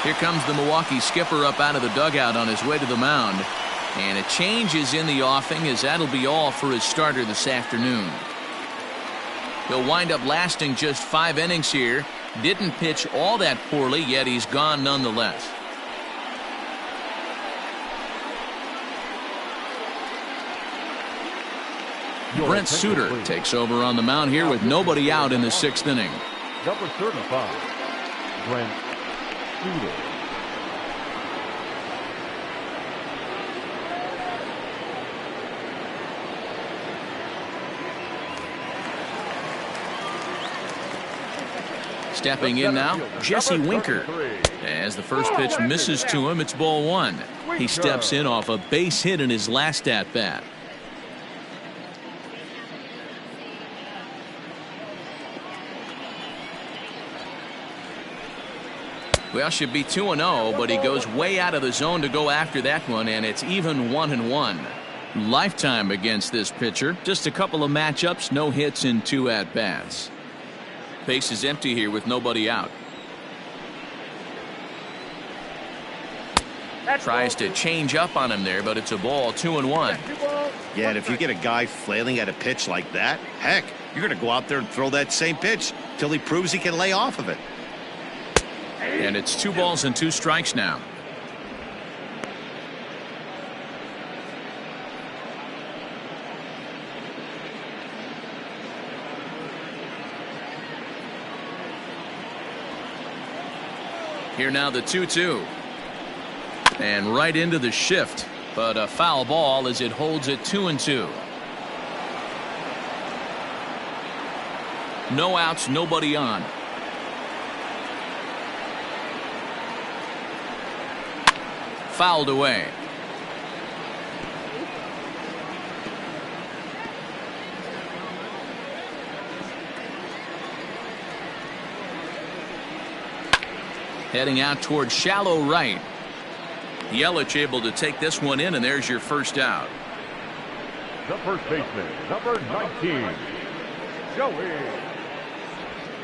Here comes the Milwaukee skipper up out of the dugout on his way to the mound. And a change is in the offing as that'll be all for his starter this afternoon. He'll wind up lasting just 5 innings here. Didn't pitch all that poorly, yet he's gone nonetheless. Brent Suter takes over on the mound here with nobody out in the 6th inning. Number 35, Brent Suter. Stepping in now, Jesse Winker. As the first pitch misses to him, it's ball one. He steps in off a base hit in his last at-bat. Well, should be 2-0, but he goes way out of the zone to go after that one, and it's even 1-1. Lifetime against this pitcher. Just a couple of matchups, no hits in 2 at-bats. Base is empty here with nobody out. Tries to change up on him there, but it's a ball, 2-1. Yeah, and if you get a guy flailing at a pitch like that, heck, you're going to go out there and throw that same pitch till he proves he can lay off of it. And it's 2 balls and 2 strikes now. Here now the 2-2. And right into the shift, but a foul ball as it holds it 2-2. No outs, nobody on. Fouled away. Heading out towards shallow right. Yelich able to take this one in, and there's your first out. The first baseman, number 19, Joey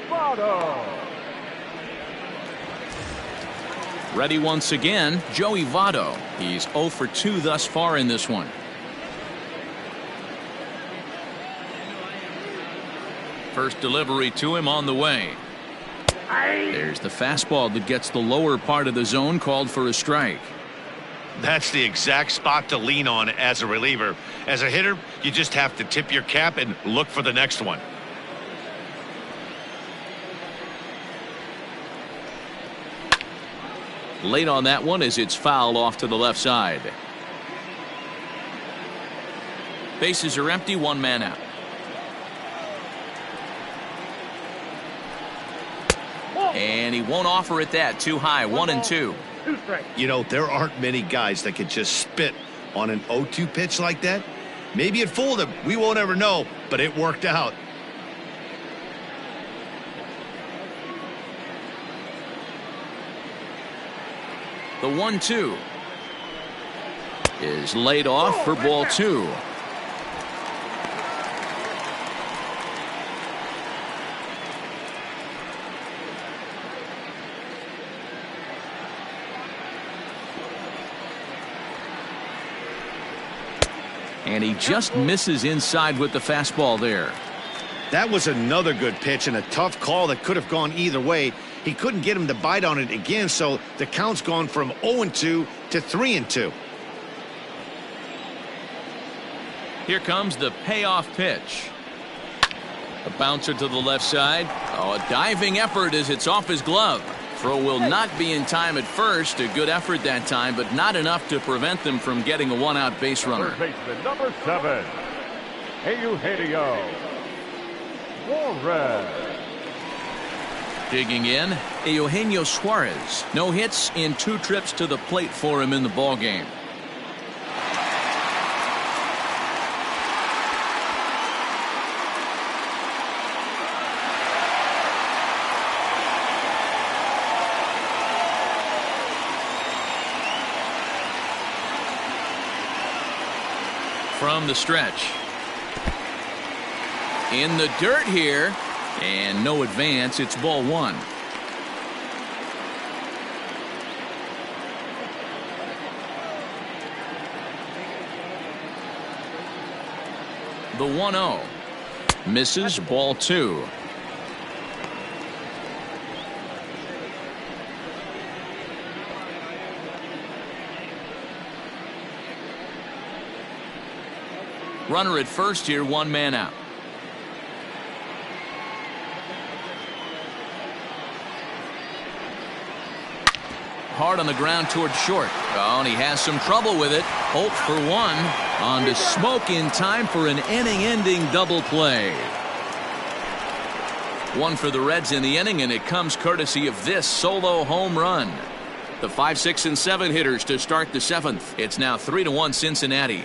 Votto. Ready once again, Joey Votto. He's 0 for 2 thus far in this one. First delivery to him on the way. There's the fastball that gets the lower part of the zone, called for a strike. That's the exact spot to lean on as a reliever. As a hitter, you just have to tip your cap and look for the next one. Late on that one as it's fouled off to the left side. Bases are empty, 1 man out. And he won't offer it that. Too high, 1-2. You know, there aren't many guys that can just spit on an 0-2 pitch like that. Maybe it fooled him. We won't ever know, but it worked out. The 1-2 is laid off for ball 2. And he just misses inside with the fastball there. That was another good pitch and a tough call that could have gone either way. He couldn't get him to bite on it again, so the count's gone from 0-2 to 3-2. Here comes the payoff pitch. A bouncer to the left side. Oh, a diving effort as it's off his glove. Throw will not be in time at first. A good effort that time, but not enough to prevent them from getting a 1-out base runner. Third baseman, number 7, Eugenio Suarez. Digging in, Eugenio Suarez. No hits in 2 trips to the plate for him in the ballgame. From the stretch. In the dirt here. And no advance. It's ball 1. The 1-0. Misses, ball 2. Runner at first here, 1 man out. Hard on the ground towards short. Oh, and he has some trouble with it. 0 for 1. On to Smoke in time for an inning-ending double play. One for the Reds in the inning, and it comes courtesy of this solo home run. The 5, 6, and 7 hitters to start the 7th. It's now 3-1 Cincinnati.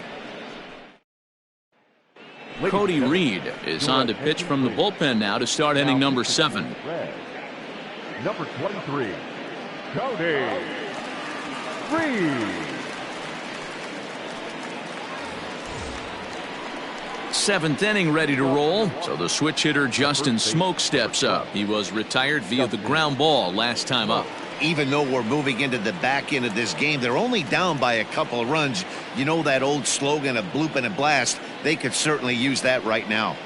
Cody Reed is on to pitch from the bullpen now to start inning number 7. Number 23, Cody Reed. 7th inning ready to roll, so the switch hitter Justin Smoke steps up. He was retired via the ground ball last time up. Even though we're moving into the back end of this game, they're only down by a couple of runs. You know that old slogan of bloop and a blast? They could certainly use that right now.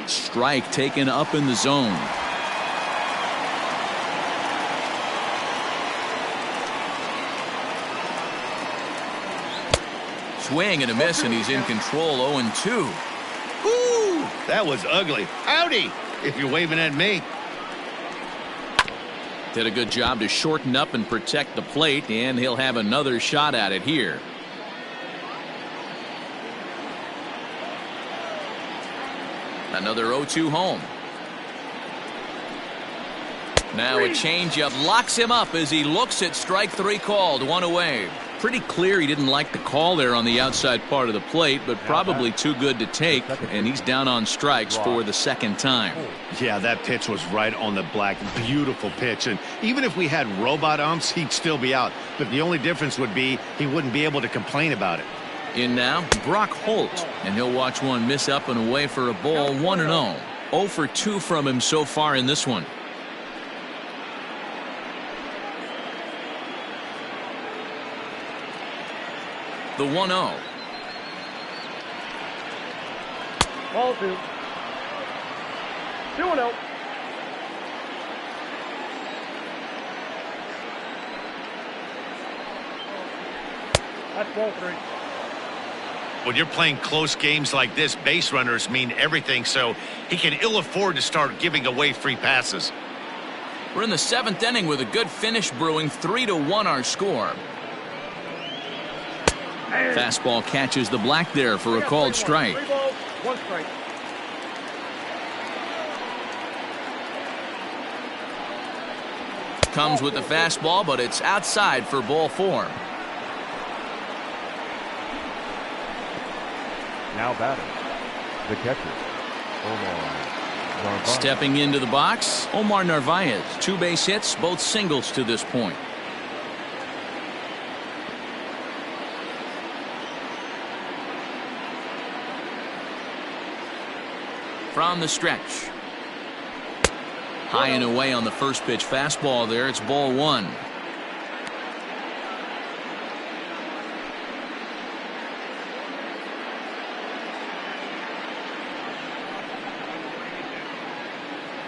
Strike taken up in the zone. Swing and a miss, and he's in control. 0-2. Woo! That was ugly. Howdy, if you're waving at me. Did a good job to shorten up and protect the plate, and he'll have another shot at it here. Another 0-2 home. Now a changeup locks him up as he looks at strike 3 called. 1 away. Pretty clear he didn't like the call there on the outside part of the plate, but probably too good to take, and he's down on strikes for the 2nd time. Yeah, that pitch was right on the black. Beautiful pitch, and even if we had robot umps, he'd still be out. But the only difference would be he wouldn't be able to complain about it. In now, Brock Holt, and he'll watch one miss up and away for a ball. 1-0. 0 for 2 from him so far in this one. The 1-0. Ball 2. 2-0. That's ball 3. When you're playing close games like this, base runners mean everything, so he can ill afford to start giving away free passes. We're in the 7th inning with a good finish brewing. 3-1 our score. Fastball catches the black there for a called strike. 3 balls, 1 strike. Comes with the fastball, but it's outside for ball 4. Now batting, the catcher, Omar Narvaez. Stepping into the box, Omar Narvaez. 2 base hits, both singles to this point. From the stretch. High and away on the first pitch fastball there. It's ball 1.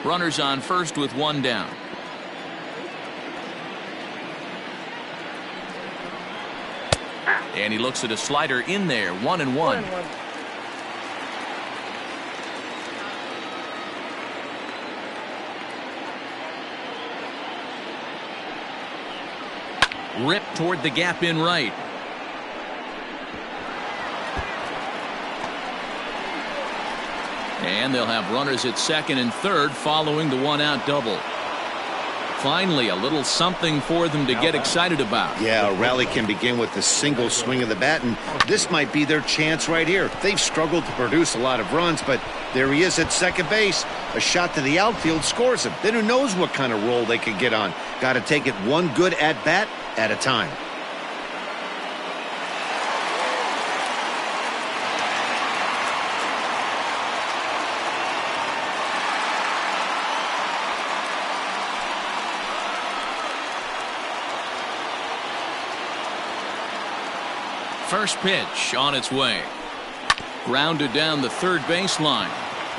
Runners on first with 1 down. And he looks at a slider in there. 1-1. Rip toward the gap in right. And they'll have runners at 2nd and 3rd following the 1-out double. Finally, a little something for them to get excited about. Yeah, a rally can begin with a single swing of the bat, and this might be their chance right here. They've struggled to produce a lot of runs, but there he is at 2nd base. A shot to the outfield scores him. Then who knows what kind of roll they could get on. Got to take it one good at-bat at a time. First pitch on its way. Grounded down the 3rd baseline.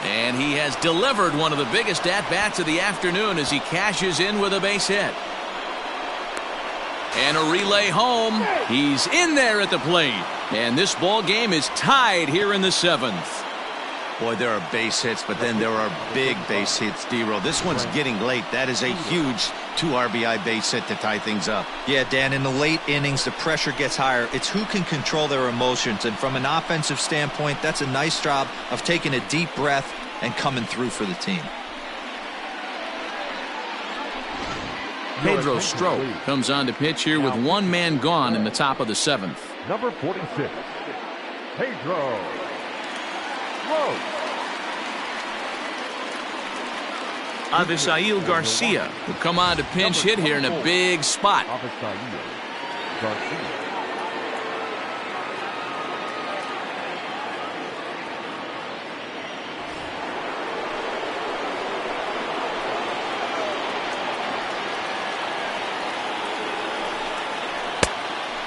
And he has delivered one of the biggest at-bats of the afternoon as he cashes in with a base hit. And a relay home. He's in there at the plate. And this ball game is tied here in the 7th. Boy, there are base hits, but then there are big base hits, D-Roll. This one's getting late. That is a huge 2 RBI base hit to tie things up. Yeah, Dan, in the late innings, the pressure gets higher. It's who can control their emotions. And from an offensive standpoint, that's a nice job of taking a deep breath and coming through for the team. Pedro Strop comes on to pitch here with one man gone in the top of the 7th. Number 46, Pedro Strop. Avisail Garcia will come on to pinch hit here in a big spot. Avisail Garcia.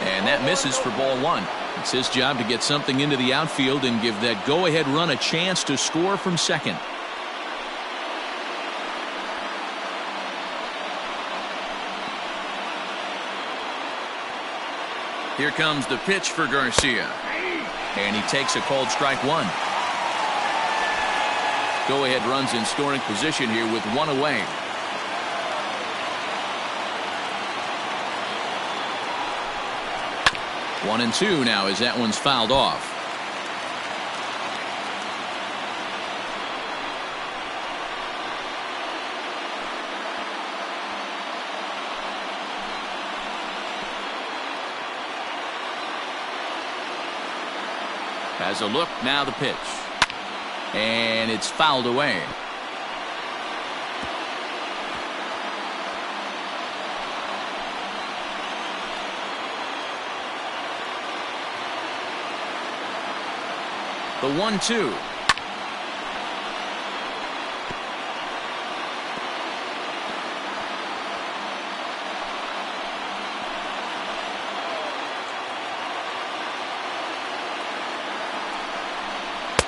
And that misses for ball 1. It's his job to get something into the outfield and give that go-ahead run a chance to score from second. Here comes the pitch for Garcia. And he takes a called strike 1. Go-ahead runs in scoring position here with 1 away. 1-2 now as that one's fouled off. Has a look, now the pitch. And it's fouled away. The 1-2.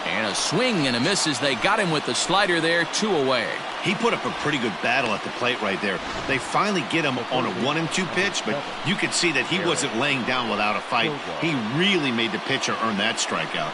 And a swing and a miss as they got him with the slider there, 2 away. He put up a pretty good battle at the plate right there. They finally get him on a 1-2 pitch, but you could see that he wasn't laying down without a fight. He really made the pitcher earn that strikeout.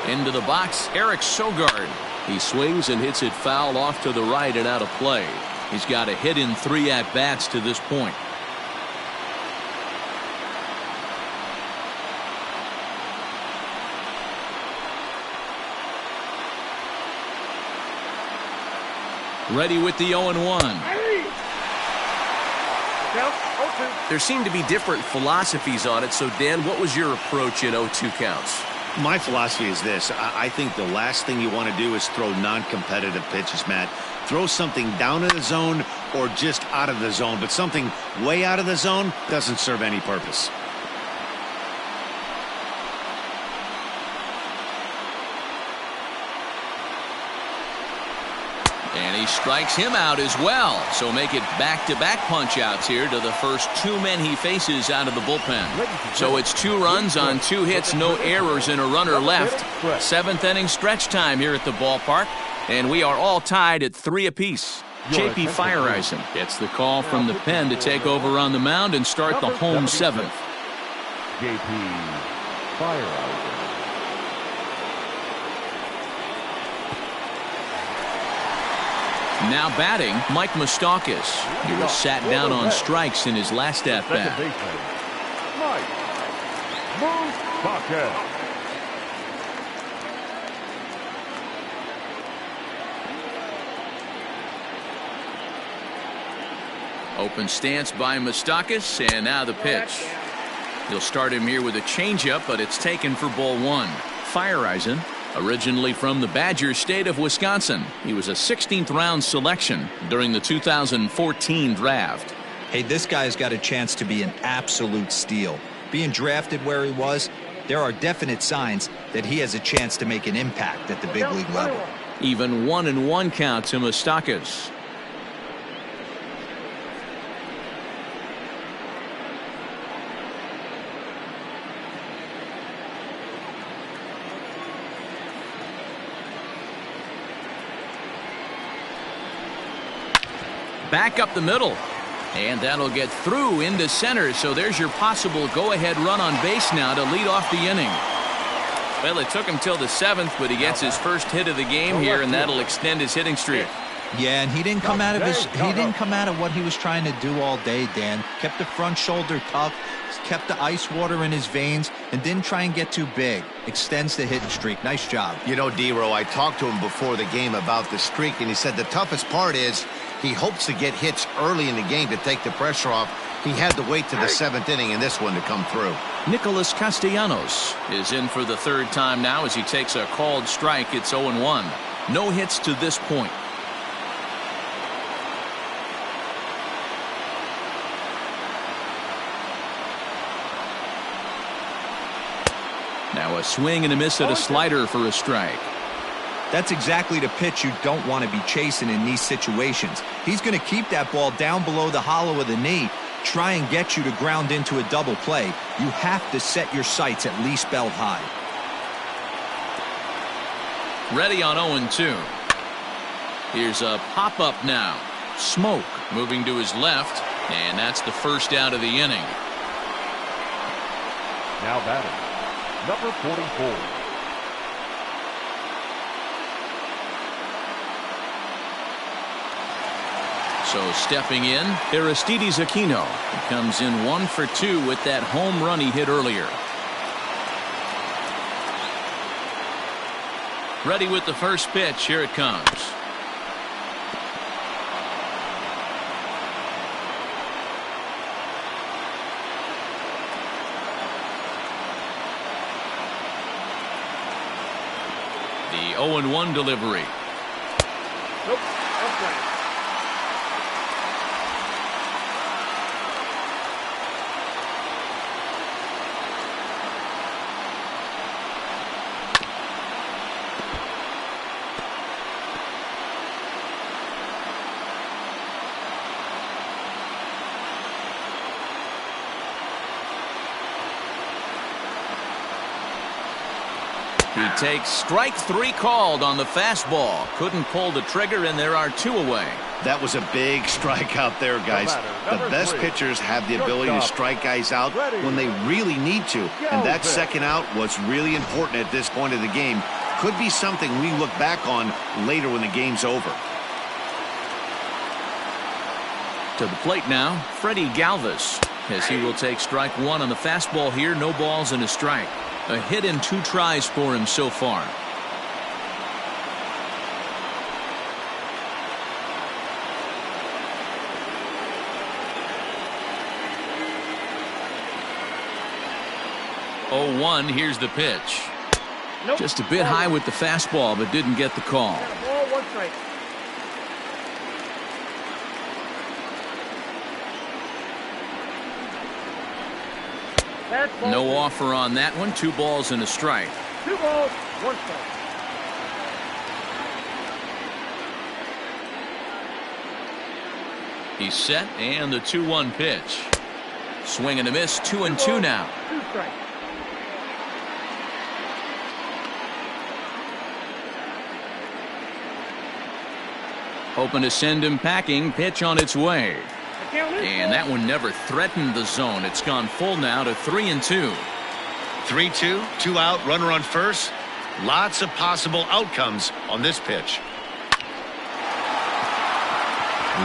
Into the box, Eric Sogard. He swings and hits it foul off to the right and out of play. He's got a hit in 3 at-bats to this point. Ready with the 0-1. There seemed to be different philosophies on it. So, Dan, what was your approach in 0-2 counts? My philosophy is this. I think the last thing you want to do is throw non-competitive pitches, Matt. Throw something down in the zone or just out of the zone, but something way out of the zone doesn't serve any purpose. And he strikes him out as well. So make it back-to-back punch-outs here to the first 2 men he faces out of the bullpen. So it's 2 runs on 2 hits, no errors, and a runner left. 7th inning stretch time here at the ballpark. And we are all tied at 3 apiece. J.P. Fireisen gets the call from the pen to take over on the mound and start the home 7th. J.P. Fireisen. Now batting, Mike Moustakas. He was sat down on strikes in his last at-bat. Mike Moustakas. Open stance by Moustakas, and now the pitch. He'll start him here with a changeup, but it's taken for ball 1. Fireisen, originally from the Badger State of Wisconsin. He was a 16th round selection during the 2014 draft. Hey, this guy's got a chance to be an absolute steal. Being drafted where he was, there are definite signs that he has a chance to make an impact at the big league level. Even 1-1 count to Moustakas. back up the middle. And that'll get through into center, so there's your possible go-ahead run on base now to lead off the inning. Well, it took him till the 7th, but he gets his first hit of the game here, and that'll extend his hitting streak. Yeah, and he didn't come out of what he was trying to do all day, Dan. Kept the front shoulder tucked, kept the ice water in his veins, and didn't try and get too big. Extends the hitting streak. Nice job. You know, D-Row, I talked to him before the game about the streak, and he said the toughest part is he hopes to get hits early in the game to take the pressure off. He had to wait to the 7th inning in this one to come through. Nicholas Castellanos is in for the 3rd time now as he takes a called strike. It's 0-1. No hits to this point. Now a swing and a miss at a slider for a strike. That's exactly the pitch you don't want to be chasing in these situations. He's going to keep that ball down below the hollow of the knee, try and get you to ground into a double play. You have to set your sights at least belt high. Ready on 0-2. Here's a pop-up now. Smoke moving to his left, and that's the first out of the inning. Now batting, number 44. So stepping in, Aristides Aquino. He comes in 1 for 2 with that home run he hit earlier. Ready with the first pitch. Here it comes. The 0-1 delivery. Nope. Upright. He takes strike 3 called on the fastball. Couldn't pull the trigger, and there are 2 away. That was a big strike out there, guys. The best pitchers have the ability to strike guys out when they really need to. And that second out was really important at this point of the game. Could be something we look back on later when the game's over. To the plate now, Freddie Galvis, as he will take strike 1 on the fastball here. No balls and a strike. A hit in 2 tries for him so far. Oh, 1. Here's the pitch. Nope. Just a bit high with the fastball, but didn't get the call. Ball, 1 strike. No offer on that one. 2 balls and a strike. 2 balls, 1 strike. He's set, and the 2-1 pitch. Swing and a miss. 2-2 now. 2 strikes. Hoping to send him packing. Pitch on its way. And that one never threatened the zone. It's gone full now to 3-2. 3-2, 2 out, runner on first. Lots of possible outcomes on this pitch.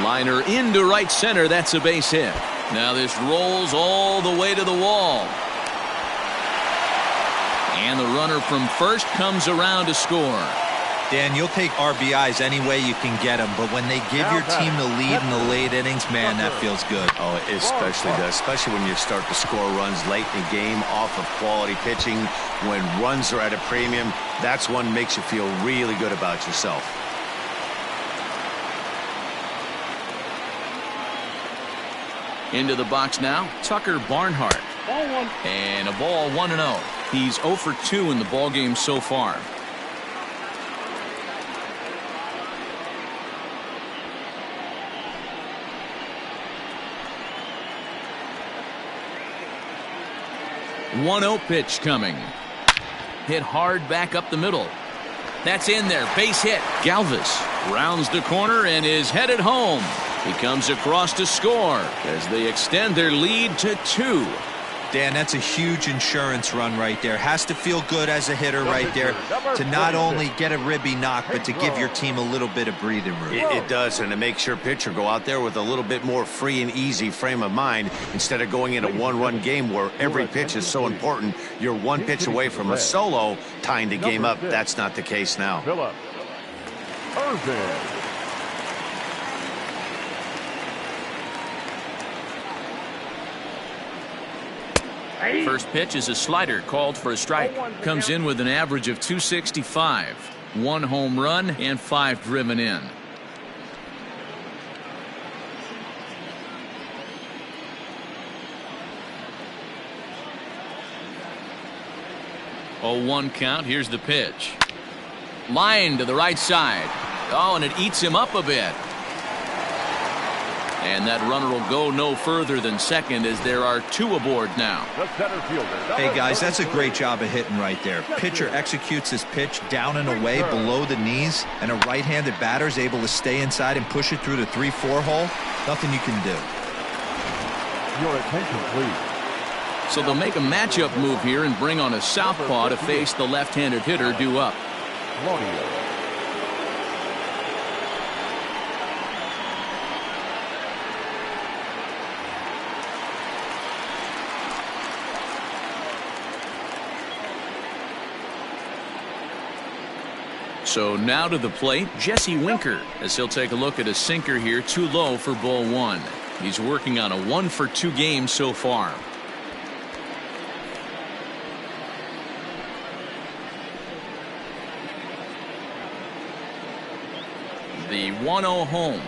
Liner into right center. That's a base hit. Now this rolls all the way to the wall. And the runner from first comes around to score. Dan, you'll take RBIs any way you can get them, but when they give your team the lead in the late innings, man, that feels good. Oh, it especially does, especially when you start to score runs late in the game off of quality pitching. When runs are at a premium, that's one makes you feel really good about yourself. Into the box now, Tucker Barnhart. Ball 1. And a ball 1-0. He's 0 for 2 in the ballgame so far. One 1-0 pitch coming. Hit hard back up the middle. That's in there. Base hit. Galvis rounds the corner and is headed home. He comes across to score as they extend their lead to 2. Dan, that's a huge insurance run right there. Has to feel good as a hitter right there to not only get a ribby knock, but to give your team a little bit of breathing room. It does, and it makes your pitcher go out there with a little bit more free and easy frame of mind instead of going in a one-run game where every pitch is so important. You're one pitch away from a solo tying the game up. That's not the case now. Philip Irvin. First pitch is a slider called for a strike. Comes in with an average of 265. 1 home run and 5 driven in. Oh, 1 count. Here's the pitch. Line to the right side. Oh, and it eats him up a bit. And that runner will go no further than second as there are 2 aboard now. Hey, guys, that's a great job of hitting right there. Pitcher executes his pitch down and away below the knees, and a right-handed batter is able to stay inside and push it through the 3-4 hole. Nothing you can do. Your attention, please. So they'll make a matchup move here and bring on a southpaw to face the left-handed hitter due up. Claudio. So now to the plate, Jesse Winker, as he'll take a look at a sinker here, too low for ball 1. He's working on a 1-for-2 game so far. The 1-0 home.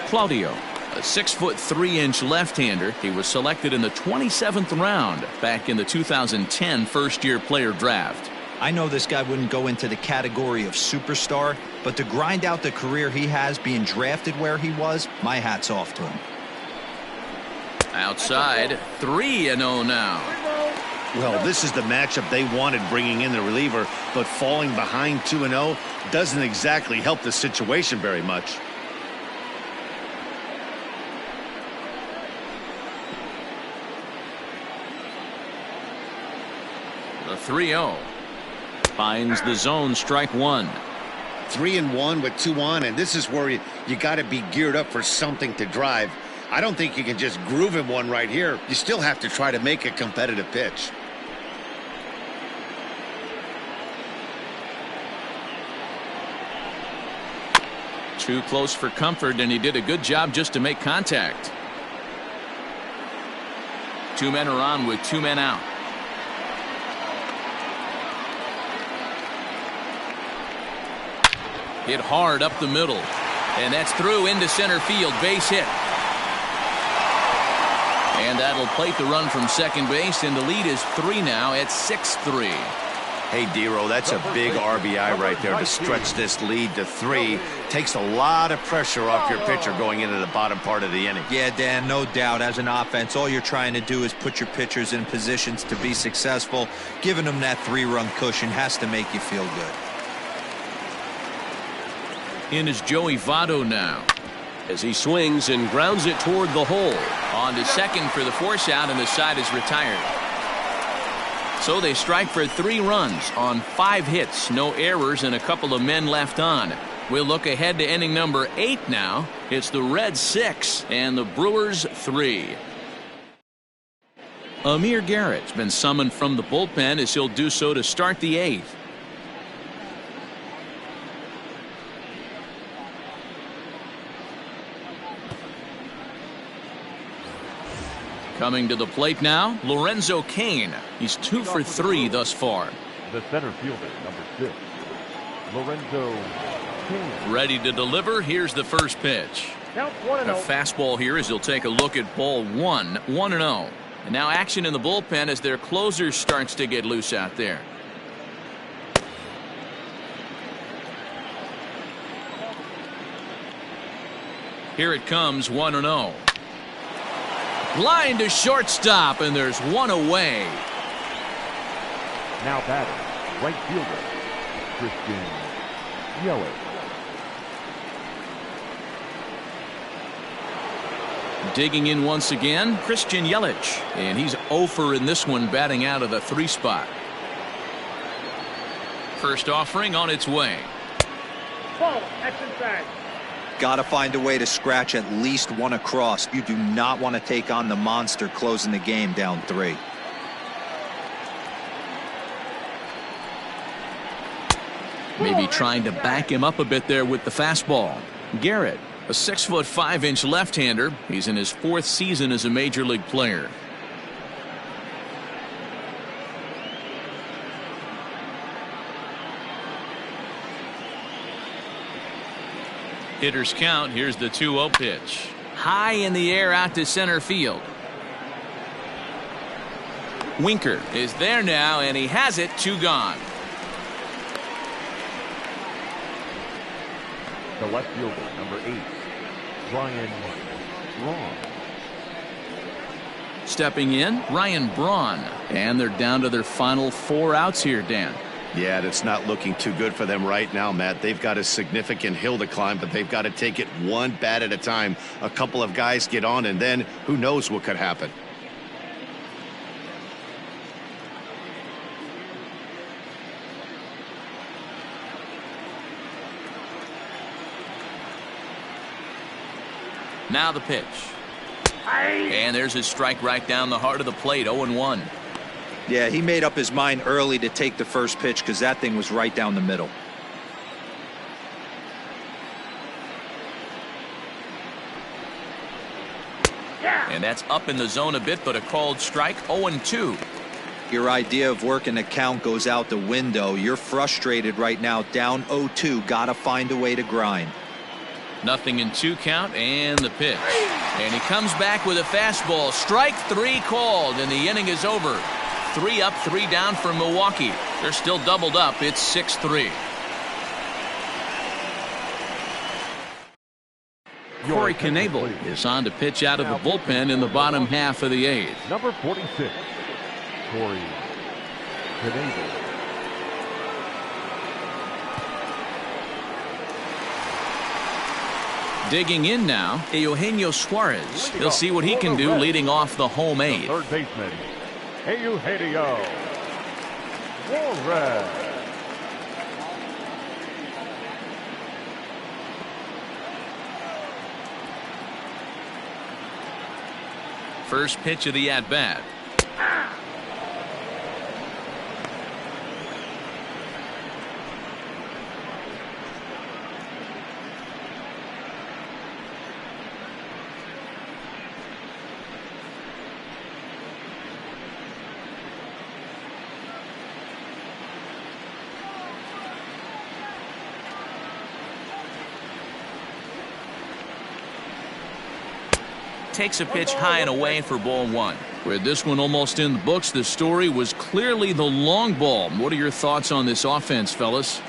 Claudio, a 6'3" left-hander. He was selected in the 27th round back in the 2010 first-year player draft. I know this guy wouldn't go into the category of superstar, but to grind out the career he has being drafted where he was, my hat's off to him. Outside, 3-0 now. Well, this is the matchup they wanted bringing in the reliever, but falling behind 2-0 doesn't exactly help the situation very much. The 3-0. Finds the zone, strike 1. 3-1 with 2 on, and this is where you got to be geared up for something to drive. I don't think you can just groove him one right here. You still have to try to make a competitive pitch. Too close for comfort, and he did a good job just to make contact. 2 men are on with 2 men out. Hit hard up the middle, and that's through into center field. Base hit. And that'll plate the run from second base, and the lead is 3 now at 6-3. Hey, Dero, that's a big RBI right there to stretch this lead to 3. Takes a lot of pressure off your pitcher going into the bottom part of the inning. Yeah, Dan, no doubt. As an offense, all you're trying to do is put your pitchers in positions to be successful. Giving them that 3-run cushion has to make you feel good. In is Joey Votto now, as he swings and grounds it toward the hole. On to second for the force out, and the side is retired. So they strike for 3 runs on 5 hits, no errors, and a couple of men left on. We'll look ahead to inning number 8 now. It's the Reds 6 and the Brewers 3. Amir Garrett's been summoned from the bullpen as he'll do so to start the 8th. Coming to the plate now, Lorenzo Cain. He's 2 for 3 thus far. The center fielder, number 6, Lorenzo Cain. Ready to deliver. Here's the first pitch. A fastball here as he'll take a look at ball 1, 1-0. And now action in the bullpen as their closer starts to get loose out there. Here it comes, 1-0. Line to shortstop, and there's 1 away. Now batting, right fielder, Christian Yelich. Digging in once again, Christian Yelich. And he's 0 in this one, batting out of the 3 spot. First offering on its way. Ball, that's inside. Got to find a way to scratch at least one across. You do not want to take on the monster closing the game down 3. Maybe trying to back him up a bit there with the fastball. Garrett, a 6'5" left-hander. He's in his 4th season as a major league player. Hitters count. Here's the 2-0 pitch. High in the air out to center field. Winker is there now, and he has it. 2 gone. The left fielder, number 8, Ryan Braun. Stepping in, Ryan Braun. And they're down to their final 4 outs here, Dan. Yeah, that's not looking too good for them right now, Matt. They've got a significant hill to climb, but they've got to take it one bat at a time. A couple of guys get on, and then who knows what could happen. Now the pitch. And there's his strike right down the heart of the plate. 0-1. Yeah, he made up his mind early to take the first pitch because that thing was right down the middle. And that's up in the zone a bit, but a called strike. 0-2. Your idea of working the count goes out the window. You're frustrated right now, down 0-2. Got to find a way to grind. Nothing in 2 count, and the pitch. And he comes back with a fastball. Strike 3 called, and the inning is over. 3 up, 3 down for Milwaukee. They're still doubled up. It's 6-3. Corey Knebel is on to pitch out of the bullpen in the bottom half of the 8th. Number 46, Corey Knebel. Digging in now, Eugenio Suarez. He'll see what he can do leading off the home 8th. Third baseman, Eugenio Suarez. First pitch of the at-bat. Takes a pitch high and away for ball 1. With this one almost in the books, the story was clearly the long ball. What are your thoughts on this offense, fellas?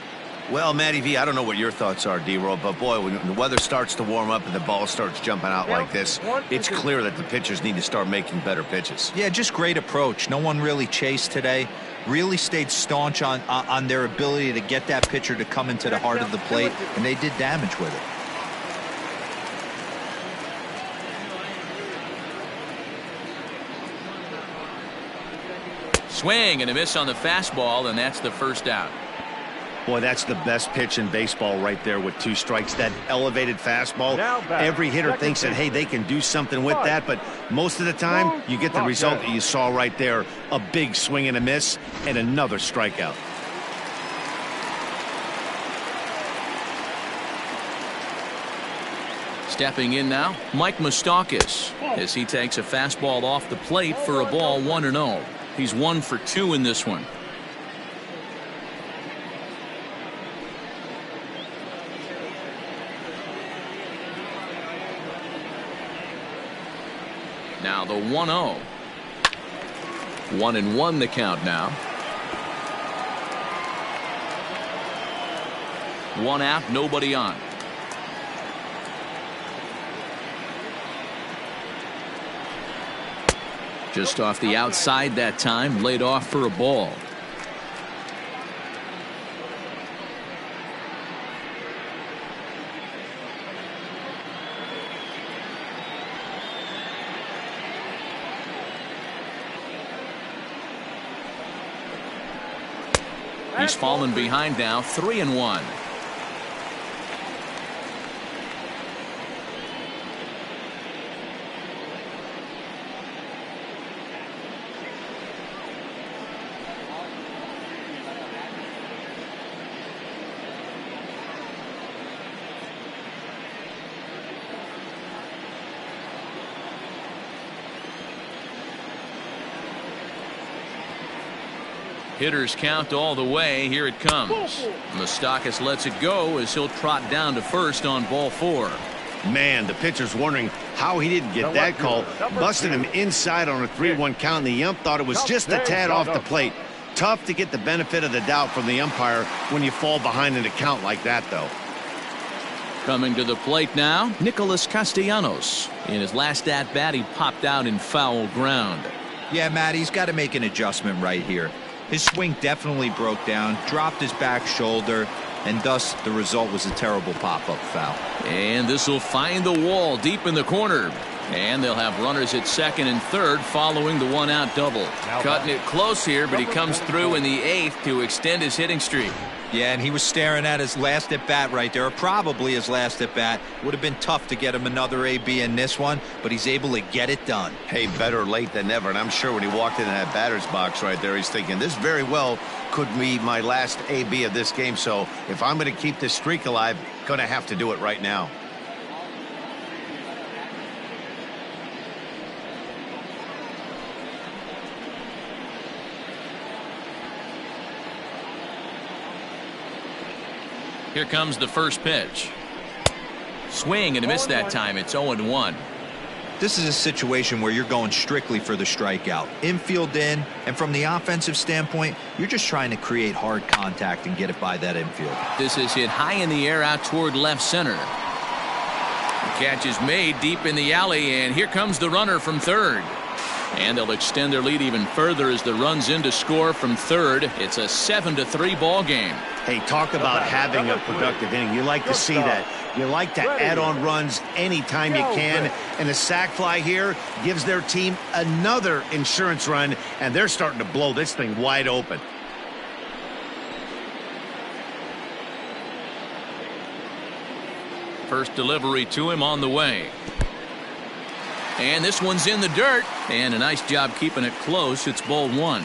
Well, Matty V, I don't know what your thoughts are, D-Roll, but boy, when the weather starts to warm up and the ball starts jumping out like this, it's clear that the pitchers need to start making better pitches. Yeah, just great approach. No one really chased today. Really stayed staunch on their ability to get that pitcher to come into the heart of the plate, and they did damage with it. Swing and a miss on the fastball, and that's the first out. Boy, that's the best pitch in baseball right there with 2 strikes. That elevated fastball. Every hitter thinks that, hey, they can do something with that, but most of the time, you get the result that you saw right there. A big swing and a miss, and another strikeout. Stepping in now, Mike Moustakas, as he takes a fastball off the plate for a ball 1-0. He's 1 for 2 in this one. Now the 1-0. 1-1 the count now. 1 out, nobody on. Just off the outside that time, laid off for a ball. He's fallen behind now, 3-1. Hitters count all the way. Here it comes. Moustakas lets it go as he'll trot down to first on ball 4. Man, the pitcher's wondering how he didn't get that call. Busted him inside on a 3-1 count, and the ump thought it was just a tad off the plate. Tough to get the benefit of the doubt from the umpire when you fall behind in a count like that, though. Coming to the plate now, Nicholas Castellanos. In his last at-bat, he popped out in foul ground. Yeah, Matt, he's got to make an adjustment right here. His swing definitely broke down, dropped his back shoulder, and thus the result was a terrible pop-up foul. And this will find the wall deep in the corner. And they'll have runners at second and third following the one-out double. Cutting it close here, but he comes through in the 8th to extend his hitting streak. Yeah, and he was staring at his last at-bat right there, or probably his last at-bat. Would have been tough to get him another AB in this one, but he's able to get it done. Hey, better late than never, and I'm sure when he walked into that batter's box right there, he's thinking, this very well could be my last AB of this game, so if I'm going to keep this streak alive, going to have to do it right now. Here comes the first pitch. Swing and a miss that time. It's 0-1. This is a situation where you're going strictly for the strikeout. Infield in, and from the offensive standpoint, you're just trying to create hard contact and get it by that infield. This is hit high in the air out toward left center. The catch is made deep in the alley, and here comes the runner from third. And they'll extend their lead even further as the runs in to score from third. It's a 7-3 ball game. Hey, talk about having a productive inning. You like to see that. You like to add on runs anytime you can. And the sac fly here gives their team another insurance run, and they're starting to blow this thing wide open. First delivery to him on the way. And this one's in the dirt. And a nice job keeping it close. It's ball 1.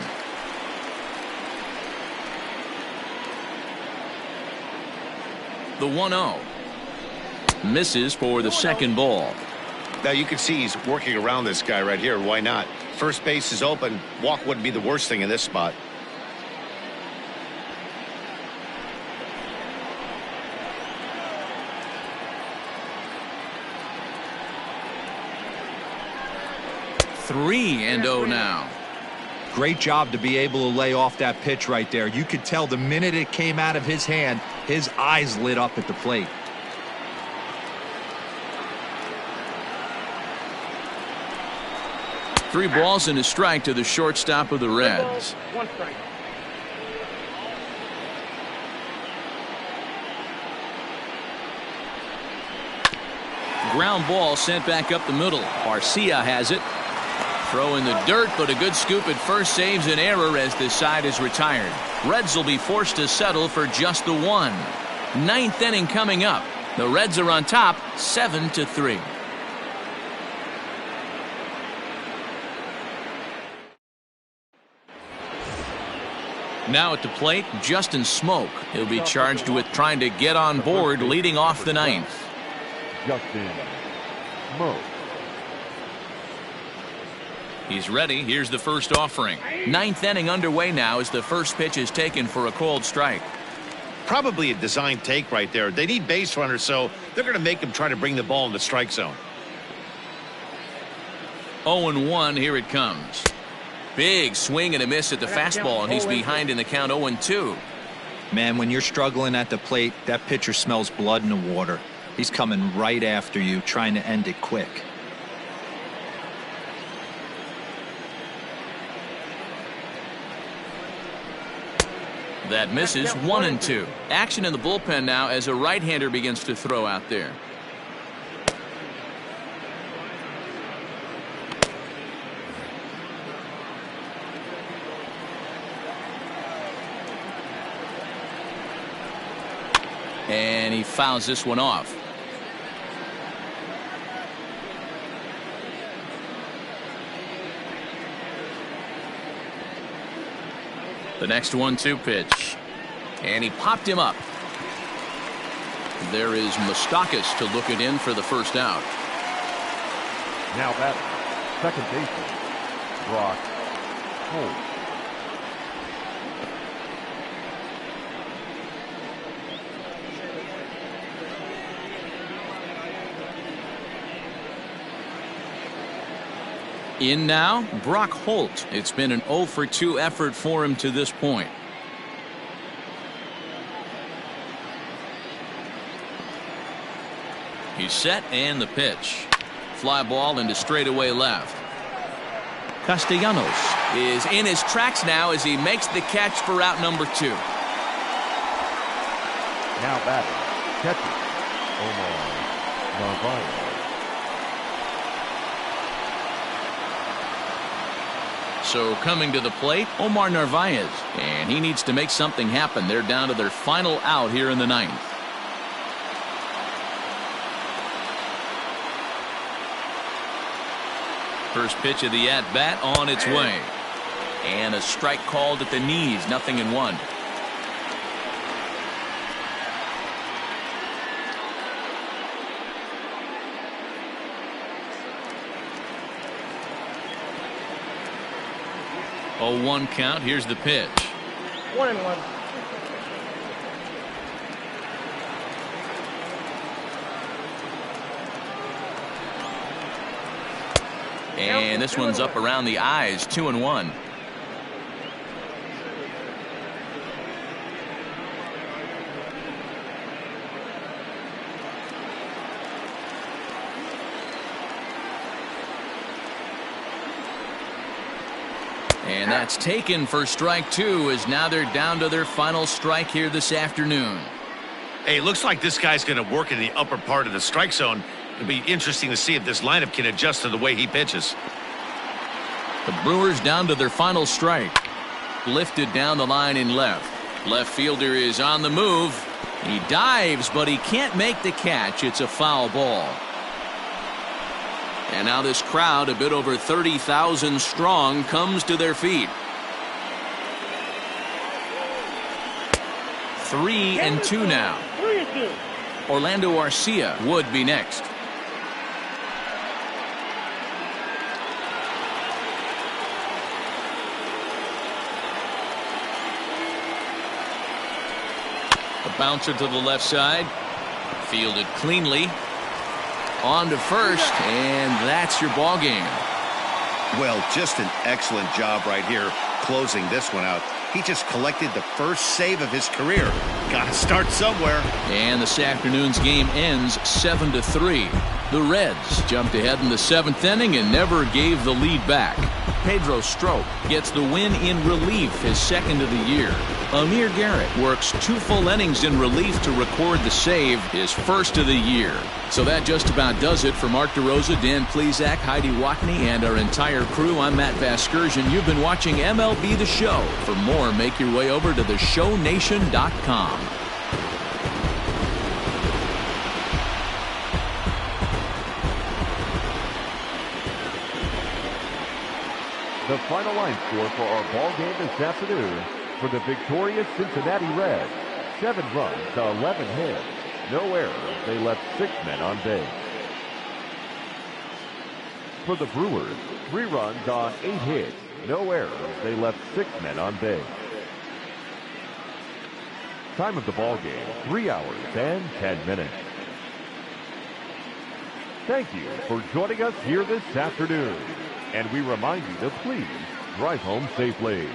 The 1-0. Misses for the second ball. Now you can see he's working around this guy right here. Why not? First base is open. Walk wouldn't be the worst thing in this spot. Three and 0 now. Great job to be able to lay off that pitch right there. You could tell the minute it came out of his hand, his eyes lit up at the plate. Three balls and a strike to the shortstop of the Reds. 1 strike. Ground ball sent back up the middle. Garcia has it. Throw in the dirt, but a good scoop at first saves an error as this side is retired. Reds will be forced to settle for just the 1. 9th inning coming up. The Reds are on top, 7-3. Now at the plate, Justin Smoke. He'll be charged with trying to get on board leading off the 9th. Justin Smoke. He's ready. Here's the first offering. 9th inning underway now as the first pitch is taken for a called strike. Probably a design take right there. They need base runners, so they're going to make him try to bring the ball in the strike zone. 0-1. Here it comes. Big swing and a miss at the fastball, and he's behind in the count 0-2. Man, when you're struggling at the plate, that pitcher smells blood in the water. He's coming right after you, trying to end it quick. That misses. 1-2. Action in the bullpen now as a right-hander begins to throw out there. he fouls this one off. The next 1-2 pitch. And he popped him up. There is Moustakas to look it in for the first out. Now batting, second baseman, Brock Holt. In now, Brock Holt. It's been an 0 for 2 effort for him to this point. He's set and the pitch. Fly ball into straightaway left. Castellanos is in his tracks now as he makes the catch for out number 2. Now batting, catcher, Omar Narvaez. So coming to the plate, Omar Narvaez. And he needs to make something happen. They're down to their final out here in the 9th. First pitch of the at-bat on its way. And a strike called at the knees. 0-1. Oh, 1 count. Here's the pitch. 1-1. And this one's up around the eyes. 2-1. And that's taken for strike 2, as now they're down to their final strike here this afternoon. Hey, it looks like this guy's going to work in the upper part of the strike zone. It'll be interesting to see if this lineup can adjust to the way he pitches. The Brewers down to their final strike. Lifted down the line in left. Left fielder is on the move. He dives, but he can't make the catch. It's a foul ball. And now this crowd, a bit over 30,000 strong, comes to their feet. 3-2 now. 3-2. Orlando Arcia would be next. A bouncer to the left side. Fielded cleanly. On to first, and that's your ball game. Well, just an excellent job right here closing this one out. He just collected the first save of his career. Got to start somewhere. And this afternoon's game ends 7-3. The Reds jumped ahead in the 7th inning and never gave the lead back. Pedro Strop gets the win in relief, his 2nd of the year. Amir Garrett works 2 full innings in relief to record the save, his 1st of the year. So that just about does it for Mark DeRosa, Dan Plesac, Heidi Watney, and our entire crew. I'm Matt Vasgersian. You've been watching MLB The Show. For more, make your way over to theshownation.com. The final line score for our ball game this afternoon for the victorious Cincinnati Reds. 7 runs to 11 hits. No errors. They left 6 men on base. For the Brewers, 3 runs on 8 hits. No errors. They left 6 men on base. Time of the ball game, 3 hours and 10 minutes. Thank you for joining us here this afternoon. And we remind you to please drive home safely.